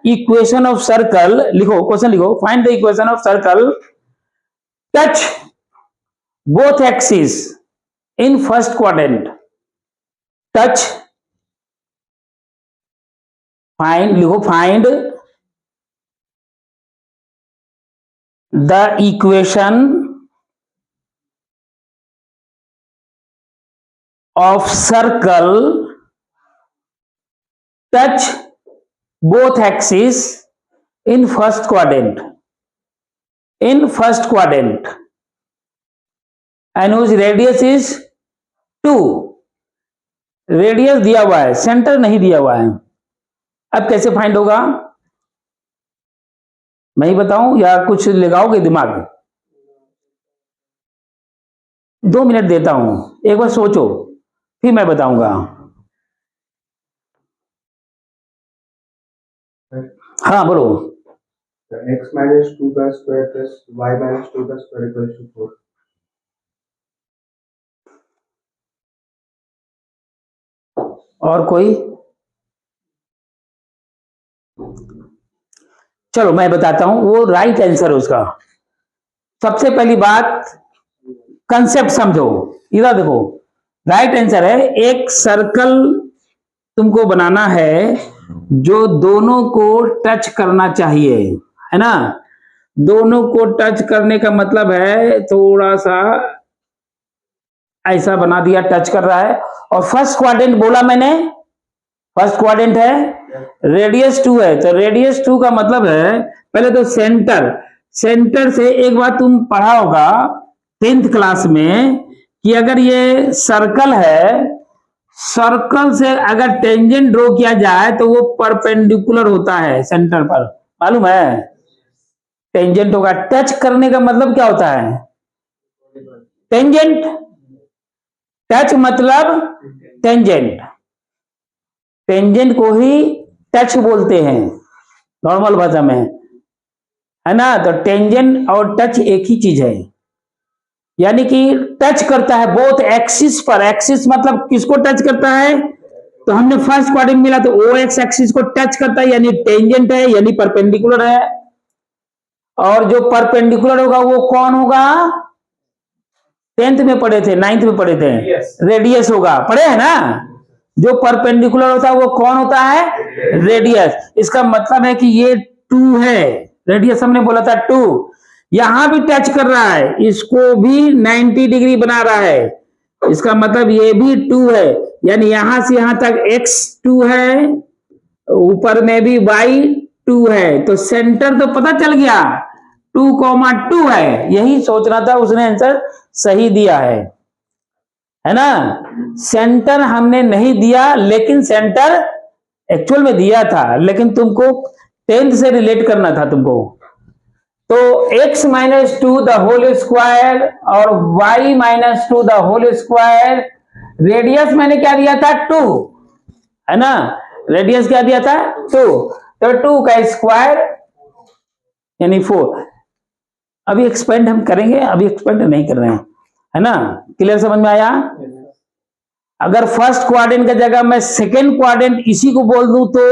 equation of circle, लिखो क्वेश्चन लिखो, find the equation of circle touch both axis in first quadrant, touch, find लिखो, find the equation of circle touch both axes in first quadrant, and whose radius is 2, radius दिया हुआ है, centre नहीं दिया हुआ है। अब कैसे फाइंड होगा, मैं ही बताऊं या कुछ लगाओगे दिमाग, 2 मिनट देता हूं, एक बार सोचो, फिर मैं बताऊंगा। हाँ बोलो। x - 2 का स्क्वायर प्लस y - 2 का स्क्वायर इक्वल टू 4। और कोई, चलो मैं बताता हूं, वो राइट आंसर है उसका। सबसे पहली बात, कंसेप्ट समझो, इधर देखो, राइट आंसर है, एक सर्कल तुमको बनाना है जो दोनों को टच करना चाहिए, है ना, दोनों को टच करने का मतलब है थोड़ा सा ऐसा बना दिया, टच कर रहा है, और फर्स्ट क्वाड्रेंट बोला मैंने, फर्स्ट क्वाड्रेंट है, रेडियस 2 है, तो रेडियस 2 का मतलब है, पहले तो सेंटर, सेंटर से एक बार तुम पढ़ा होगा 10th क्लास में कि अगर ये सर्कल है, सर्कल से अगर टेंजेंट ड्रॉ किया जाए तो वो परपेंडिकुलर होता है सेंटर पर, मालूम है, टेंजेंट होगा। टच करने का मतलब क्या होता है, टेंजेंट, टच मतलब टेंजेंट, टेंजेंट को ही टच बोलते हैं नॉर्मल भाषा में, है ना, तो टेंजेंट और टच एक ही चीज है, यानी कि टच करता है बोथ एक्सिस पर, एक्सिस मतलब किसको टच करता है, तो हमने फर्स्ट क्वाड्रेंट मिला तो ओ एक्स एक्सिस को टच करता है, यानी टेंजेंट है, यानी परपेंडिकुलर है, और जो परपेंडिकुलर होगा वो कौन होगा, 10th में पढ़े थे, 9th में पढ़े थे, रेडियस होगा, पढ़े है ना, जो परपेंडिकुलर होता है वो कौन होता है, रेडियस। इसका मतलब है कि ये 2 है, रेडियस हमने बोला था 2, यहां भी टच कर रहा है, इसको भी 90 डिग्री बना रहा है, इसका मतलब ये भी 2 है, यानी यहां से यहां तक x 2 है, ऊपर में भी y 2 है, तो सेंटर तो पता चल गया 2,2 है, यही सोचना था, उसने आंसर सही दिया है ना। सेंटर हमने नहीं दिया, लेकिन सेंटर एक्चुअल में दिया था, लेकिन तुमको 10th से रिलेट करना था तुमको। तो x minus 2 the whole square और y minus 2 the whole square, radius मैंने क्या दिया था 2, है ना, रेडियस क्या दिया था 2, तो 2 का स्क्वायर यानी 4। अभी एक्सपेंड हम करेंगे, अभी एक्सपेंड नहीं कर रहे हैं, है ना, क्लियर, समझ में आया। अगर फर्स्ट क्वाड्रेंट का जगह मैं सेकेंड क्वाड्रेंट इसी को बोल दूं तो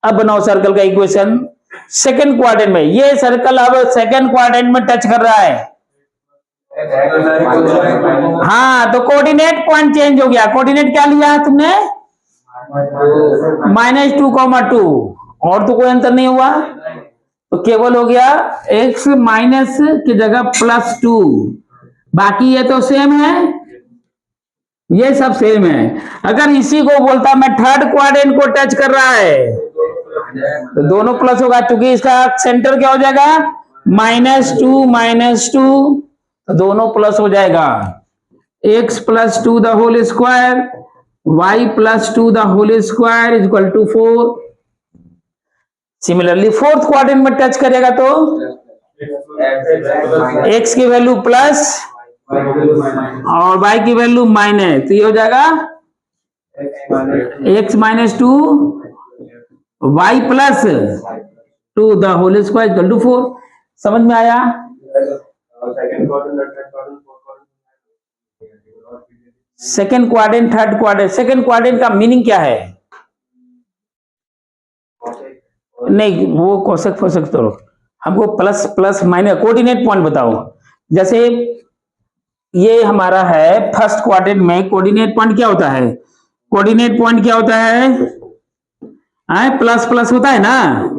अब बनाओ सर्कल का इक्वेशन सेकेंड क्वाड्रेंट में, ये सर्कल अब सेकेंड क्वाड्रेंट में टच कर रहा है, हाँ, तो कोऑर्डिनेट पॉइंट चेंज हो गया, कोऑर्डिनेट क्या लिया तुमने -2,2, और तो कोई अंतर नहीं हुआ, तो केवल हो गया x माइनस की जगह +2, बाकी ये तो सेम है, ये सब सेम है। अगर इसी को बोलता मैं थर्ड क्वाड्रेंट को टच कर रहा है तो दोनों प्लस होगा, क्योंकि इसका सेंटर क्या हो जाएगा -2, तो दोनों प्लस हो जाएगा, x + 2 the whole square, y + 2 the whole square is equal to 4। Similarly fourth quadrant में टच करेगा तो x की वैल्यू प्लस और y की वैल्यू माइनस, तो ये हो जाएगा x - 2 y + 2 the whole square equal to 4। समझ में आया। Second quadrant, third quadrant, second quadrant का मीनिंग क्या है, नहीं वो कोसेक फोसेक तो हमको plus plus minus coordinate point बताओ। जैसे ये हमारा है फर्स्ट क्वाड्रेंट में, कोऑर्डिनेट पॉइंट क्या होता है, कोऑर्डिनेट पॉइंट क्या होता है प्लस प्लस होता है ना।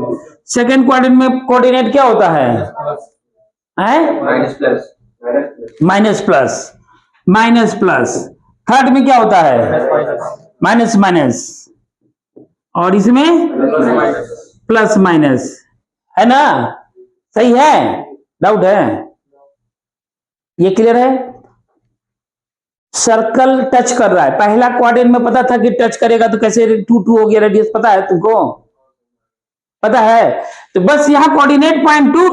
सेकेंड क्वाड्रेंट में कोऑर्डिनेट क्या होता है minus plus minus plus, third में क्या होता है माइनस माइनस, और इसमें प्लस माइनस, है ना, सही है, डाउट है, ये क्लियर है। सर्कल टच कर रहा है, पहला क्वाड्रेंट में पता था कि टच करेगा तो कैसे 2 हो गया रेडियस, पता है तुमको, पता है, तो बस यहां कोऑर्डिनेट पॉइंट 2,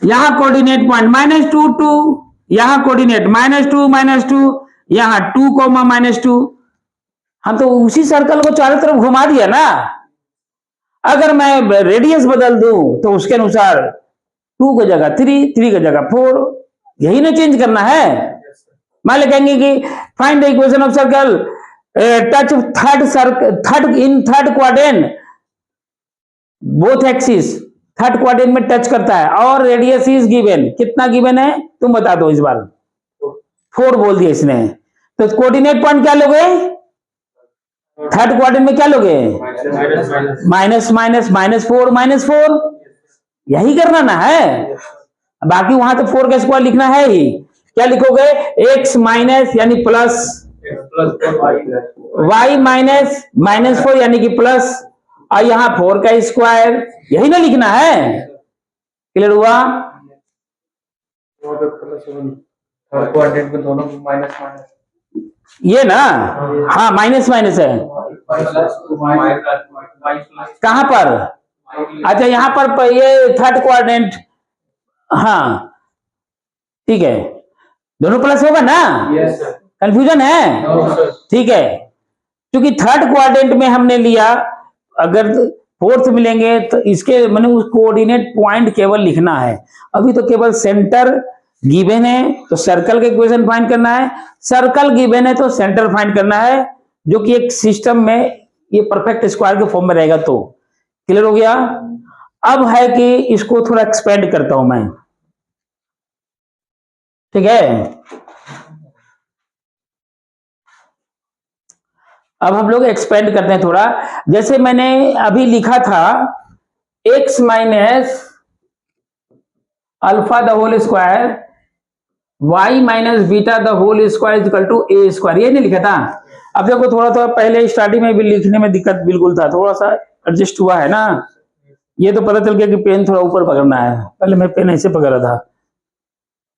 यहां कोऑर्डिनेट पॉइंट -2, 2, यहां कोऑर्डिनेट -2, यहां 2, -2, हम तो उसी सर्कल को चारों तरफ घुमा दिया ना। अगर मैं रेडियस बदल दूं तो उसके अनुसार 2 की जगह 3, 3 की जगह 4, यही ना चेंज करना है। मान ले कहेंगे कि find the equation of circle touch third quadrant both axis, third quadrant में टच करता है और रेडियस इज गिवन, कितना गिवन है तुम बता दो, इस बार 4 बोल दिया इसने, तो कोऑर्डिनेट पॉइंट क्या लोगे थर्ड क्वाड्रेंट में, क्या लोगे माइनस माइनस -4, यही करना ना है, बाकी वहां तो 4 का स्क्वायर लिखना है ही, क्या लिखोगे x माइनस यानी प्लस, y माइनस -4 यानी कि प्लस, और यहां 4 का स्क्वायर, यही ना लिखना है, क्लियर हुआ। दोनों माइनस माइनस ये ना, हाँ माइनस माइनस है, कहां पर, अच्छा यहां पर ये थर्ड क्वाड्रेंट, हाँ ठीक है, दोनों प्लस होगा ना, कंफ्यूजन है, ठीक है, क्योंकि थर्ड क्वाड्रेंट में हमने लिया, अगर फोर्थ मिलेंगे तो इसके मैंने उस कोऑर्डिनेट पॉइंट केवल लिखना है, अभी तो केवल सेंटर गिवन है तो सर्कल का इक्वेशन फाइंड करना है, सर्कल गिवन है तो सेंटर फाइंड करना है, जो कि एक सिस्टम में ये परफेक्ट स्क्वायर के फॉर्म में रहेगा, तो क्लियर हो गया। अब है कि इसको थोड़ा एक्सपेंड करता हूं मैं, ठीक है। अब हम लोग एक्सपेंड करते हैं थोड़ा। जैसे मैंने अभी लिखा था x minus alpha the whole square y minus beta the whole square is equal to a square, ये नहीं लिखा था। अब देखो थोड़ा थोड़ा पहले स्टार्टिंग में भी लिखने में दिक्कत बिल्कुल था, थोड़ा सा एडजस्ट हुआ है ना। ये तो पता चल गया कि पेन थोड़ा ऊपर पकड़ना है, पहले मैं पेन ऐसे पकड़ रहा था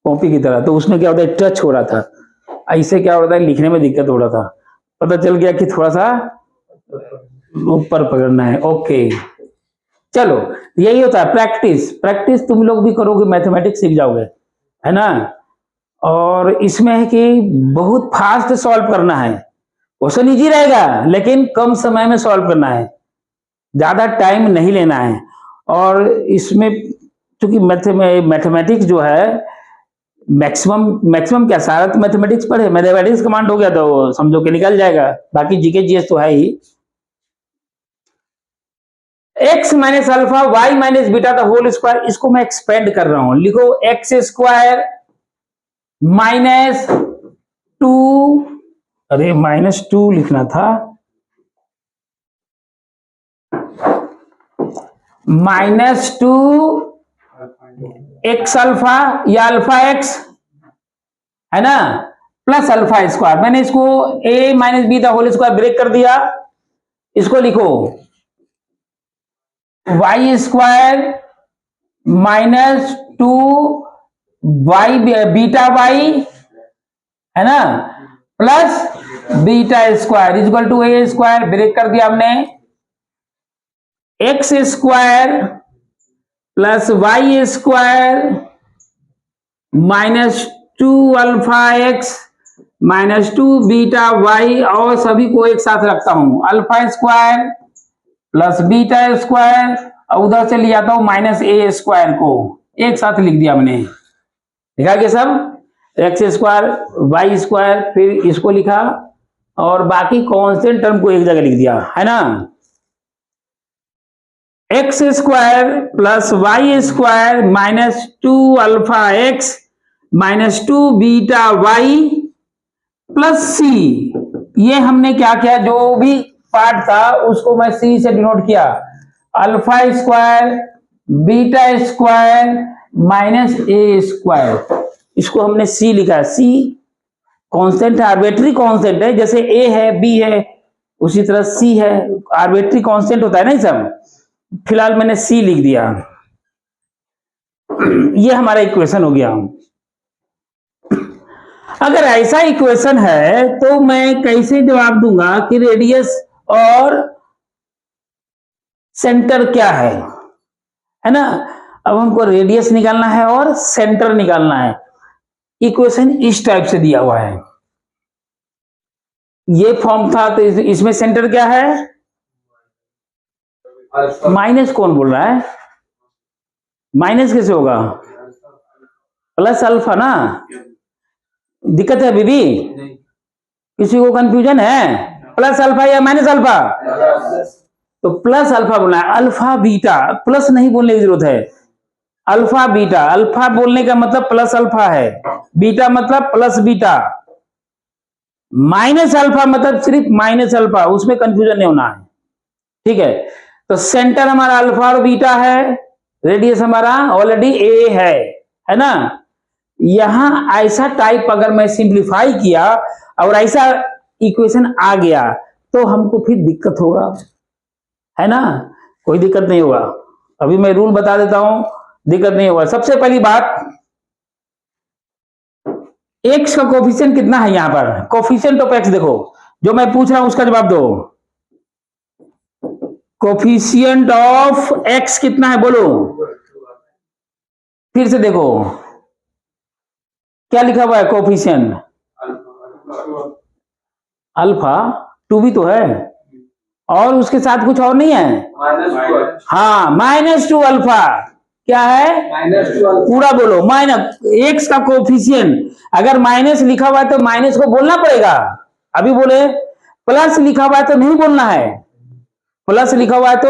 कॉपी की तरह, तो उसमें क्या होता है टच हो रहा था, ऐसे क्या हो रहा था लिखने में दिक्कत हो रहा था। पता चल गया कि थोड़ा सा ऊपर पकड़ना है। ओके चलो, यही होता है प्रैक्टिस। प्रैक्टिस तुम लोग भी करोगे मैथमेटिक्स सीख जाओगे, है ना। और इसमें है कि बहुत फास्ट सॉल्व करना है, क्वेश्चन इजी रहेगा लेकिन कम समय में सॉल्व करना है, ज्यादा टाइम नहीं लेना है। और इसमें चूंकि मैथमेटिक्स जो है मैक्सिमम क्या, सारा तो मैथमेटिक्स पढ़े, मैथमेटिक्स कमांड हो गया तो समझो कि निकल जाएगा, बाकी जीके जीएस तो है ही। x minus alpha y minus beta the whole square, इसको मैं एक्सपेंड कर रहा हूं, लिखो एक्स स्क्वायर माइनस 2, अरे -2 लिखना था, -2 एक्स अल्फा या अल्फा एक्स, है ना, प्लस अल्फा स्क्वायर। मैंने इसको a minus b the whole square break कर दिया, इसको लिखो y square -2 y beta y, है ना, plus beta square equal to a square, break कर दिया हमने, x square plus y square -2 alpha x -2 beta y, और सभी को एक साथ रखता हूं, alpha square plus beta square, और उधर से ले आता हूं -a स्क्वायर को, एक साथ लिख दिया हमने, लिखा क्या सब, एक्स स्क्वायर वाई स्क्वायर, फिर इसको लिखा और बाकी कांस्टेंट टर्म को एक जगह लिख दिया, है ना। X square plus y square -2 alpha x -2 beta y plus c, ये हमने क्या किया, जो भी पार्ट था उसको मैं सी से डिनोट किया, alpha square beta square -a square, इसको हमने सी लिखा। सी कांस्टेंट है, आर्बिट्री कांस्टेंट है, जैसे a है b है उसी तरह c है, आर्बिट्री कांस्टेंट होता है ना ये सब। फिलहाल मैंने सी लिख दिया, ये हमारा इक्वेशन हो गया। अगर ऐसा इक्वेशन है तो मैं कैसे जवाब दूंगा कि रेडियस और सेंटर क्या है ना। अब हमको रेडियस निकालना है और सेंटर निकालना है। इक्वेशन इस टाइप से दिया हुआ है, ये फॉर्म था, तो इसमें सेंटर क्या है, माइनस, कौन बोल रहा है, माइनस कैसे होगा, प्लस अल्फा ना। दिक्कत है बीबी, किसी को कंफ्यूजन है, प्लस अल्फा या माइनस अल्फा, तो प्लस अल्फा बोलना है, अल्फा बीटा, प्लस नहीं बोलने की जरूरत है, अल्फा बीटा, अल्फा बोलने का मतलब प्लस अल्फा है, बीटा मतलब प्लस बीटा, माइनस अल्फा मतलब सिर्फ माइनस अल्फा, उसमें कंफ्यूजन नहीं होना है, ठीक है। तो सेंटर हमारा अल्फा और बीटा है, रेडियस हमारा ऑलरेडी ए है ना। यहां ऐसा टाइप अगर मैं सिंप्लीफाई किया और ऐसा इक्वेशन आ गया तो हमको फिर दिक्कत होगा, है ना। कोई दिक्कत नहीं होगा, अभी मैं रूल बता देता हूं, दिक्कत नहीं होगा। सबसे पहली बात, एक्स का कोफिशिएंट कितना है, यहां पर कोफिशिएंट ऑफ एक्स देखो, जो मैं पूछ रहा हूं उसका जवाब दो। कोफिशिएंट ऑफ एक्स कितना है बोलो, फिर से देखो क्या लिखा हुआ है कोफिशिएंट, अल्फा 2 भी तो है, और उसके साथ कुछ और नहीं है, हाँ -2 अल्फा, क्या है, पूरा बोलो, माइनस एक्स का कोफिशिएंट, अगर माइनस लिखा हुआ है तो माइनस को बोलना पड़ेगा, अभी बोले, प्लस लिखा हुआ है तो नहीं बोलना है, प्लस लिखा हुआ है तो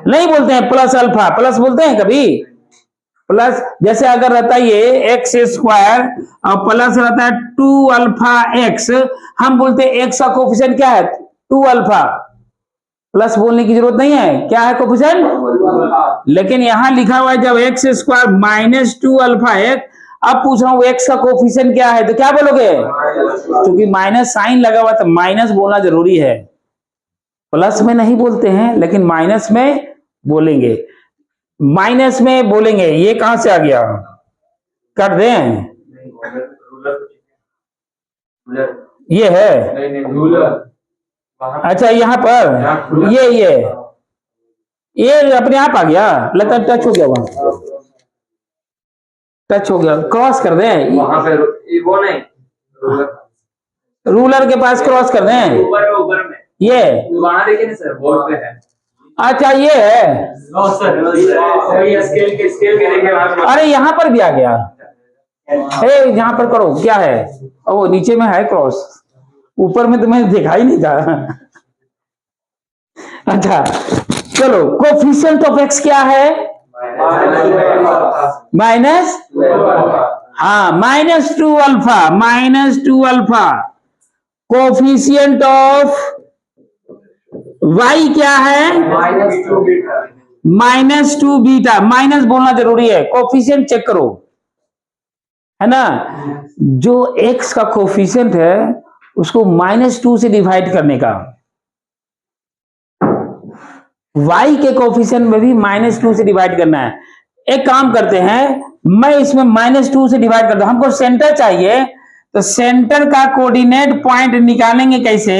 नहीं बोलते हैं प्लस अल्फा, प्लस बोलते हैं कभी, प्लस जैसे अगर रहता है ये एक्स स्क्वायर और प्लस रहता है 2 अल्फा एक्स, हम बोलते हैं एक्स का कोफिशिएंट क्या है, टू अल्फा, प्लस बोलने की जरूरत नहीं है, क्या है कोफिशिएंट। लेकिन यहां लिखा हुआ है जब x square minus two alpha x, अब पूछ रहा हूं एक्स का कोफिशिएंट क्या है, तो क्या बोलोगे, क्योंकि माइनस साइन लगा हुआ तो माइनस बोलना जरूरी है, प्लस में नहीं बोलते हैं लेकिन माइनस में बोलेंगे, माइनस में बोलेंगे। ये कहां से आ गया, कर दें, ये है, अच्छा यहाँ पर ये अपने आप आ गया, लगता है टच हो गया, वहां टच हो गया, क्रॉस कर दें वहां पे वो नहीं, रूलर के पास क्रॉस कर दें, ऊपर में ये वहां देखिए ना सर, बोर्ड पे है। अच्छा ये है, स्केल के देखिए वहां। अरे यहाँ पर भी आ गया, यहाँ पर करो, क्या है, ओ नीचे में है क्रॉस, ऊपर में तो मैंने देखा ही नहीं था। अच्छा चलो, कोफिशिएंट ऑफ एक्स क्या है, माइनस, हाँ minus two alpha, minus two alpha. Coefficient of y क्या है, माइनस टू बीटा, माइनस बोलना जरूरी है, कोफिशिएंट चेक करो, है ना, जो एक्स का कोफिशिएंट है उसको माइनस टू से डिवाइड करने का, y के कोफिशिएंट में भी माइनस टू से डिवाइड करना है। एक काम करते हैं, मैं इसमें माइनस टू से डिवाइड करता हूं, हमको सेंटर चाहिए, तो सेंटर का कोऑर्डिनेट पॉइंट निकालेंगे कैसे,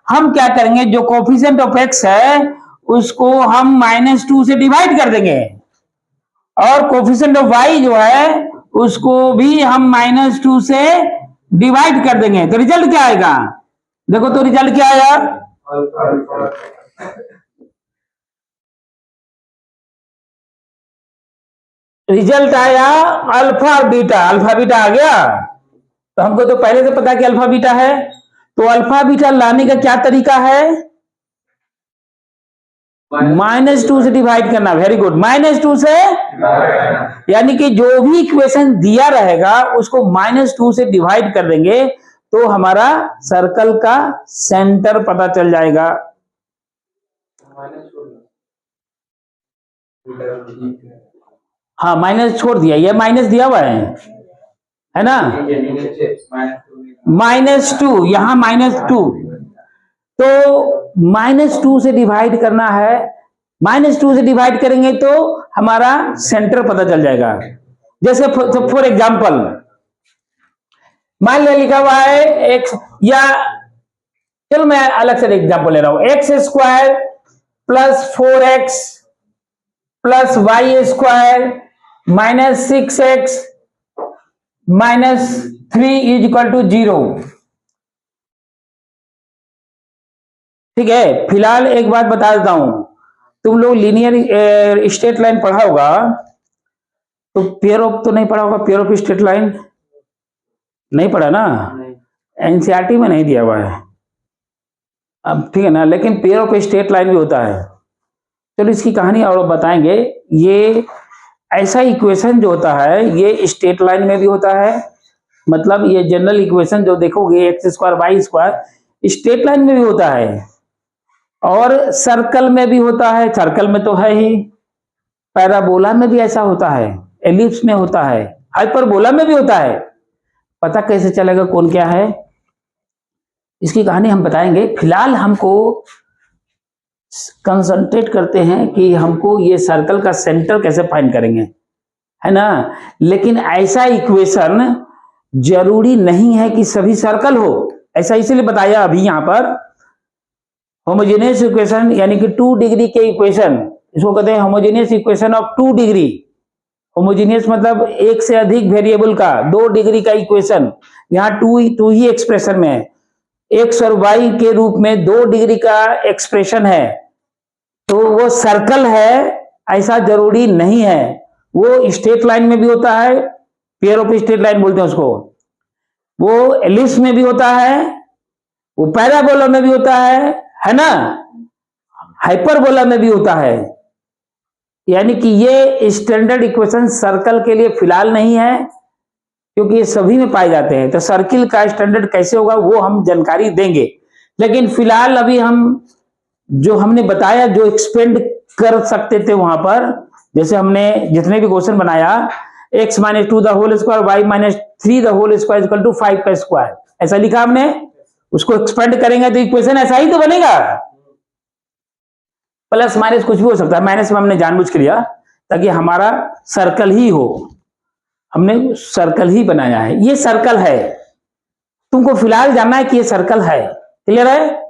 हम क्या करेंगे, जो कोफिशिएंट ऑफ x है उसको हम माइनस टू से डिवाइड कर देंगे, और कोफिशिएंट ऑफ y जो है उसको भी हम माइनस टू से डिवाइड कर देंगे, तो रिजल्ट क्या आएगा, देखो तो रिजल्ट क्या आया, रिजल्ट आया अल्फा बीटा, अल्फा बीटा आ गया, तो हमको तो पहले से पता कि अल्फा बीटा है, तो अल्फा बीटा लाने का क्या तरीका है, माइनस टू से डिवाइड करना, वेरी गुड, माइनस टू से, यानी कि जो भी इक्वेशन दिया रहेगा उसको माइनस टू से डिवाइड कर देंगे तो हमारा सर्कल का सेंटर पता चल जाएगा। हाँ माइनस छोड़ दिया, ये माइनस दिया हुआ है ना, माइनस टू, यहां माइनस टू, तो माइनस टू से डिवाइड करना है, माइनस टू से डिवाइड करेंगे तो हमारा सेंटर पता चल जाएगा। जैसे फॉर एग्जांपल मान लिया लिखा हुआ है एक्स, या चलो मैं अलग से एग्जांपल ले रहा हूं, एक्स स्क्वायर प्लस 4x प्लस y square minus 6x minus 3 is equal to 0। ठीक है, फिलहाल एक बात बता देता हूं, तुम लोग लीनियर स्ट्रेट लाइन पढ़ा होगा, तो पेयर ऑफ तो नहीं पढ़ा होगा, पेयर ऑफ स्ट्रेट लाइन नहीं पढ़ा ना, एनसीईआरटी में नहीं दिया हुआ है, अब ठीक है ना, लेकिन पेयर ऑफ स्ट्रेट लाइन भी होता है। चलो इसकी कहानी और बताएंगे। ये ऐसा इक्वेशन जो होता है ये स्ट्रेट लाइन में भी होता है, मतलब ये जनरल इक्वेशन जो देखोगे x square y square straight line में भी होता है, और सर्कल में भी होता है, सर्कल में तो है ही, पैराबोला में भी ऐसा होता है, एलिप्स में होता है, हाइपरबोला में भी होता है। पता कैसे चलेगा कौन क्या है, इसकी कहानी हम बताएंगे। फिलहाल हमको कंसंट्रेट करते हैं कि हमको ये सर्कल का सेंटर कैसे फाइंड करेंगे, है ना, लेकिन ऐसा इक्वेशन जरूरी नहीं है कि सभी सर्कल हो, ऐसा इसलिए बताया अभी यहां पर। होमोजेनियस इक्वेशन यानी कि 2 डिग्री के इक्वेशन, इसको कहते हैं homogeneous equation of 2 degree. Homogeneous मतलब एक से अधिक वेरिएबल का 2 डिग्री का इक्वेशन, यहाँ टू ही एक्सप्रेशन में है, एक्स और वाई के रूप में 2 डिग्री का एक्सप्रेशन है, तो वो सर्कल है ऐसा जरूरी नहीं है, वो स्ट्रेट लाइन में भी होता है, पेयर ऑफ स्ट्रेट लाइन बोलते हैं उसको, वो एलिप्स में भी होता है, वो पैराबोला में भी होता है ना, हाइपरबोला में भी होता है। यानी कि ये स्टैंडर्ड इक्वेशन सर्कल के लिए फिलहाल नहीं है, क्योंकि ये सभी में पाए जाते हैं, तो सर्किल का स्टैंडर्ड कैसे होगा वो हम जानकारी देंगे। लेकिन फिलहाल अभी हम जो हमने बताया, जो एक्सपेंड कर सकते थे वहां पर, जैसे हमने जितने भी क्वेश्चन बनाया, x minus 2 the whole square, y minus 3 the whole square equal to 5 का स्क्वायर, ऐसा लिखा हमने। उसको एक्सपेंड करेंगे तो इक्वेशन ऐसा ही तो बनेगा। प्लस माइनस कुछ भी हो सकता है, माइनस में हमने जानबूझ के लिया ताकि हमारा सर्कल ही हो, हमने सर्कल ही बनाया है। ये सर्कल है, तुमको फिलहाल जानना है कि ये सर्कल है, क्लियर है।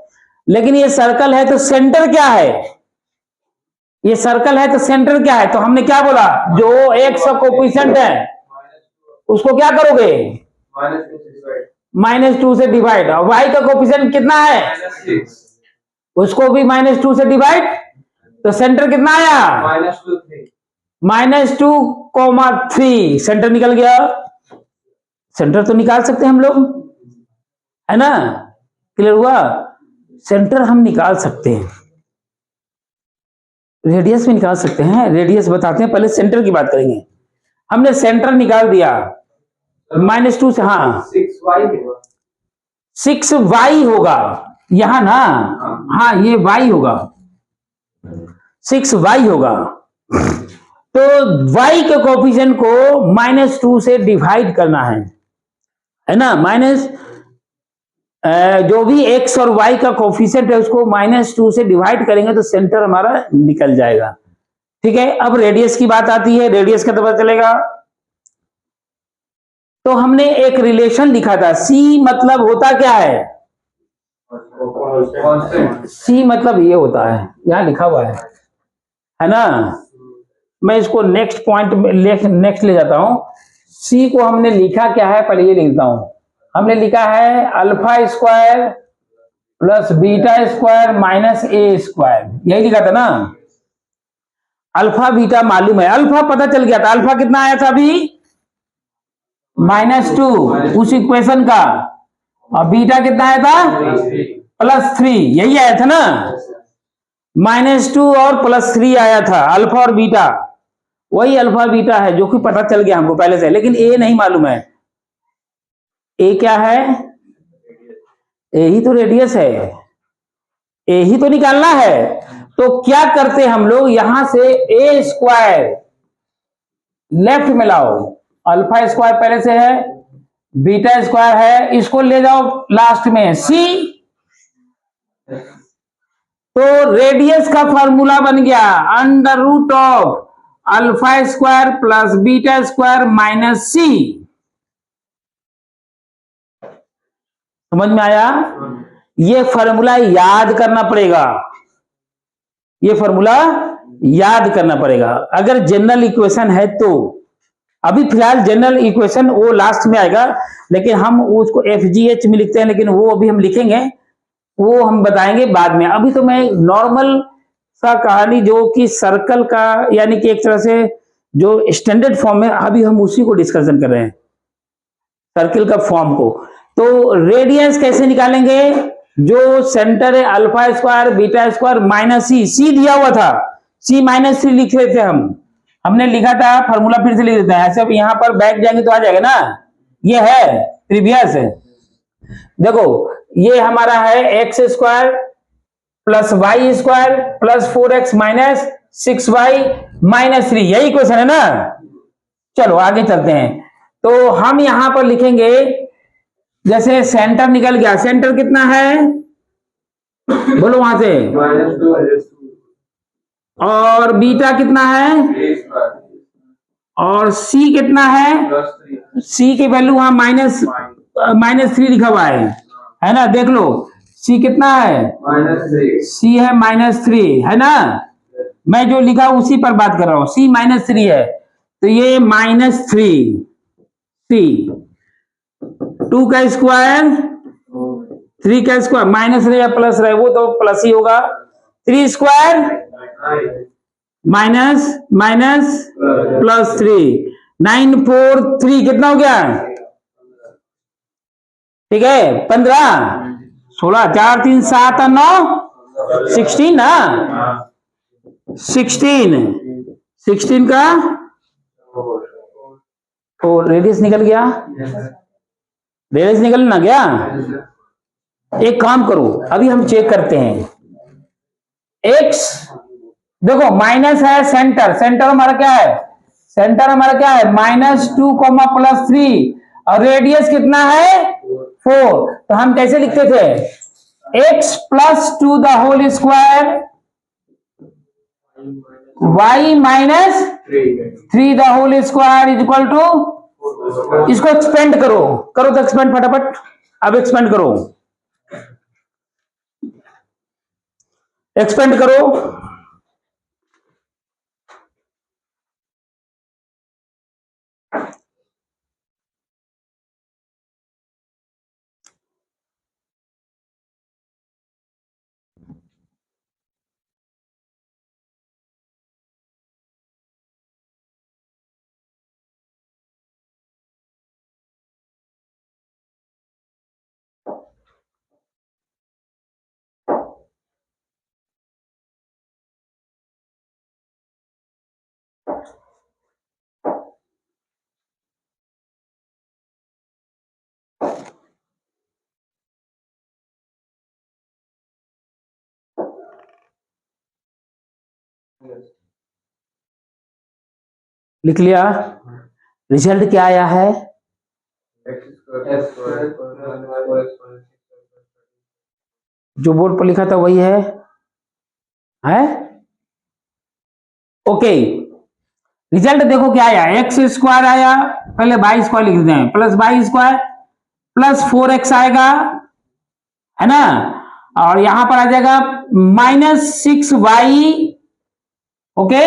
लेकिन ये सर्कल है तो सेंटर क्या है, ये सर्कल है तो सेंटर क्या है, तो हमने क्या बोला, जो x का कोफिशिएंट है उसको क्या करोगे, -2 से डिवाइड, और y का कोफिशिएंट कितना है, उसको भी -2 से डिवाइड, तो सेंटर कितना आया, -2,3, सेंटर निकल गया। सेंटर तो निकाल सकते हैं हम लोग, है ना, क्लियर हुआ। सेंटर हम निकाल सकते हैं, रेडियस भी निकाल सकते हैं, रेडियस बताते हैं, पहले सेंटर की बात करेंगे। हमने सेंटर निकाल दिया -2 से, हाँ 6y होगा यहां ना, हाँ ये y होगा, 6y होगा। तो y के कोफिशिएंट को -2 से डिवाइड करना है ना, माइनस जो भी x और y का कोफिशिएंट है उसको -2 से डिवाइड करेंगे तो सेंटर हमारा निकल जाएगा। ठीक है, अब रेडियस की बात आती है, रेडियस का तो पता चलेगा। तो हमने एक रिलेशन लिखा था, c मतलब होता क्या है, c मतलब ये होता है, यहां लिखा हुआ है ना। मैं इसको नेक्स्ट पॉइंट में नेक्स्ट ले जाता हूं। c को हमने लिखा क्या है, पहले ये लिखता हूं। हमने लिखा है alpha square plus beta square minus a square, यही लिखा था ना। अल्फा बीटा मालूम है, अल्फा पता चल गया था, अल्फा कितना आया था अभी, -2 उस इक्वेशन का, और बीटा कितना आया था, +3, यही आया था ना। -2 और +3 आया था, अल्फा और बीटा, वही अल्फा बीटा है जो कि पता चल गया हमको पहले से, लेकिन ए नहीं मालूम है। ए क्या है, ए ही तो रेडियस है, ए ही तो निकालना है। तो क्या करते हम लोग, यहां से ए स्क्वायर लेफ्ट में लाओ, अल्फा स्क्वायर पहले से है, बीटा स्क्वायर है, इसको ले जाओ लास्ट में सी, तो रेडियस का फॉर्मूला बन गया √ऑफ alpha square plus beta square minus c. समझ में आया, ये फॉर्मूला याद करना पड़ेगा, ये फॉर्मूला याद करना पड़ेगा अगर जनरल इक्वेशन है तो। अभी फिलहाल जनरल इक्वेशन वो लास्ट में आएगा, लेकिन हम उसको FGH में लिखते हैं, लेकिन वो अभी हम लिखेंगे, वो हम बताएंगे बाद में। अभी तो मैं नॉर्मल सा कहानी जो कि सर्कल का, यानी कि एक तरह से जो स्टैंडर्ड फॉर्म है, अभी हम उसी को डिस्कशन कर रहे हैं, सर्कल का फॉर्म को। तो रेडियस कैसे निकालेंगे, जो सेंटर है alpha square beta square minus c दिया हुआ था, c -3 लिख रहे थे हमने लिखा था, फॉर्मूला फिर से लिख देते हैं, ऐसे यहां पर बैक जाएंगे तो आ जाएगा ना। ये है प्रीवियस, देखो ये हमारा है x square plus y square plus 4x minus 6y minus 3, यही क्वेश्चन है ना। चलो आगे चलते हैं। तो हम यहां पर लिखेंगे, जैसे सेंटर निकल गया, सेंटर कितना है बोलो वहां से, और बीटा कितना है, और c कितना है, c की वैल्यू वहां -3 लिखा हुआ है ना, देख लो c कितना है, c है -3, है ना। मैं जो लिखा उसी पर बात कर रहा हूं, c -3 है, तो ये -3 c, 2 का स्क्वायर 3 का स्क्वायर, माइनस रहे या प्लस रहे वो तो प्लस ही होगा, 3 स्क्वायर माइनस +3, 9 4 3 कितना हो गया, ठीक है 15 16 4 3 7 और 9 16 ना, 16 का तो रेडियस निकल गया, रेडियस निकल ना गया, एक काम करो, अभी हम चेक करते हैं। एक्स देखो माइनस है, सेंटर सेंटर हमारा क्या है, सेंटर हमारा क्या है -2, +3 और रेडियस कितना है 4। तो हम कैसे लिखते थे, x + 2 the whole square y -3 the whole square is equal to, इसको एक्सपेंड करो, करो तो एक्सपेंड फटाफट, अब एक्सपेंड करो, एक्सपेंड करो। लिख लिया, रिजल्ट क्या आया है, जो बोर्ड पर लिखा था वही है? ओके, रिजल्ट देखो क्या आया, x² आया, पहले y² लिख देते हैं, +y² +4x आएगा, है ना, और यहां पर आ जाएगा -6y, ओके,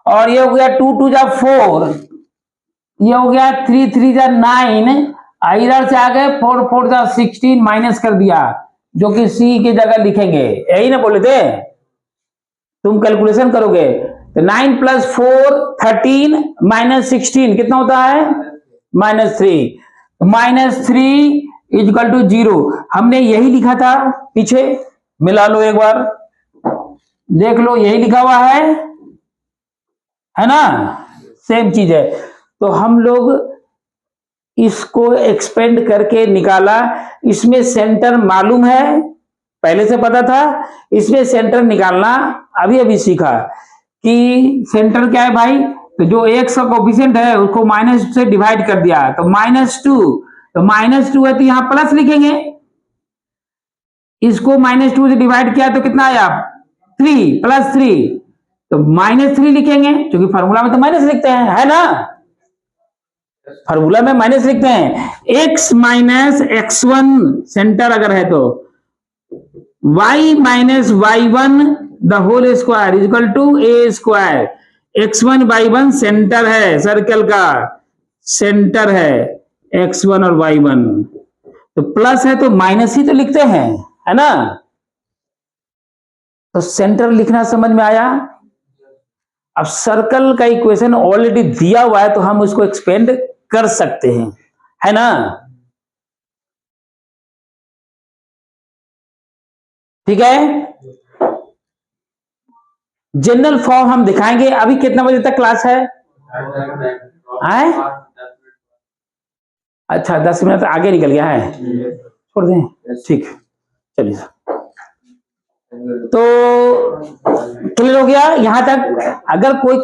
और ये हो गया 2 2 जा 4, ये हो गया 3 3 जा 9, इधर से आ गए 4 4 जा 16, माइनस कर दिया, जो कि c की जगह लिखेंगे, यही ना बोले थे, तुम कैलकुलेशन करोगे तो 9 + 4 13 -16 कितना होता है -3, -3 = 0। हमने यही लिखा था पीछे, मिला लो एक बार, देख लो यही लिखा हुआ है ना, सेम चीज है। तो हम लोग इसको एक्सपेंड करके निकाला, इसमें सेंटर मालूम है, पहले से पता था, इसमें सेंटर निकालना अभी अभी सीखा कि सेंटर क्या है भाई, तो जो x का कोफिशिएंट है उसको माइनस से डिवाइड कर दिया, तो -2, तो -2 है तो यहां प्लस लिखेंगे, इसको -2 से डिवाइड किया तो कितना आया 3 +3, तो -3 लिखेंगे, क्योंकि फार्मूला में तो माइनस लिखते हैं, है ना, फार्मूला में माइनस लिखते हैं, x - x1 सेंटर अगर है तो y - y1 the whole square is equal to a², x1 y1 centre है, सर्कल का सेंटर है x1 और y1, तो प्लस है तो माइनस ही तो लिखते हैं, है ना, तो सेंटर लिखना समझ में आया। अब सर्कल का इक्वेशन ऑलरेडी दिया हुआ है तो हम उसको एक्सपेंड कर सकते हैं, है ना, ठीक है। जनरल फॉर्म हम दिखाएंगे, अभी कितना बजे तक क्लास है? अच्छा 10 मिनट आगे निकल गया है, छोड़ दें, ठीक, चलिए, तो क्लियर हो गया यहां तक। अगर कोई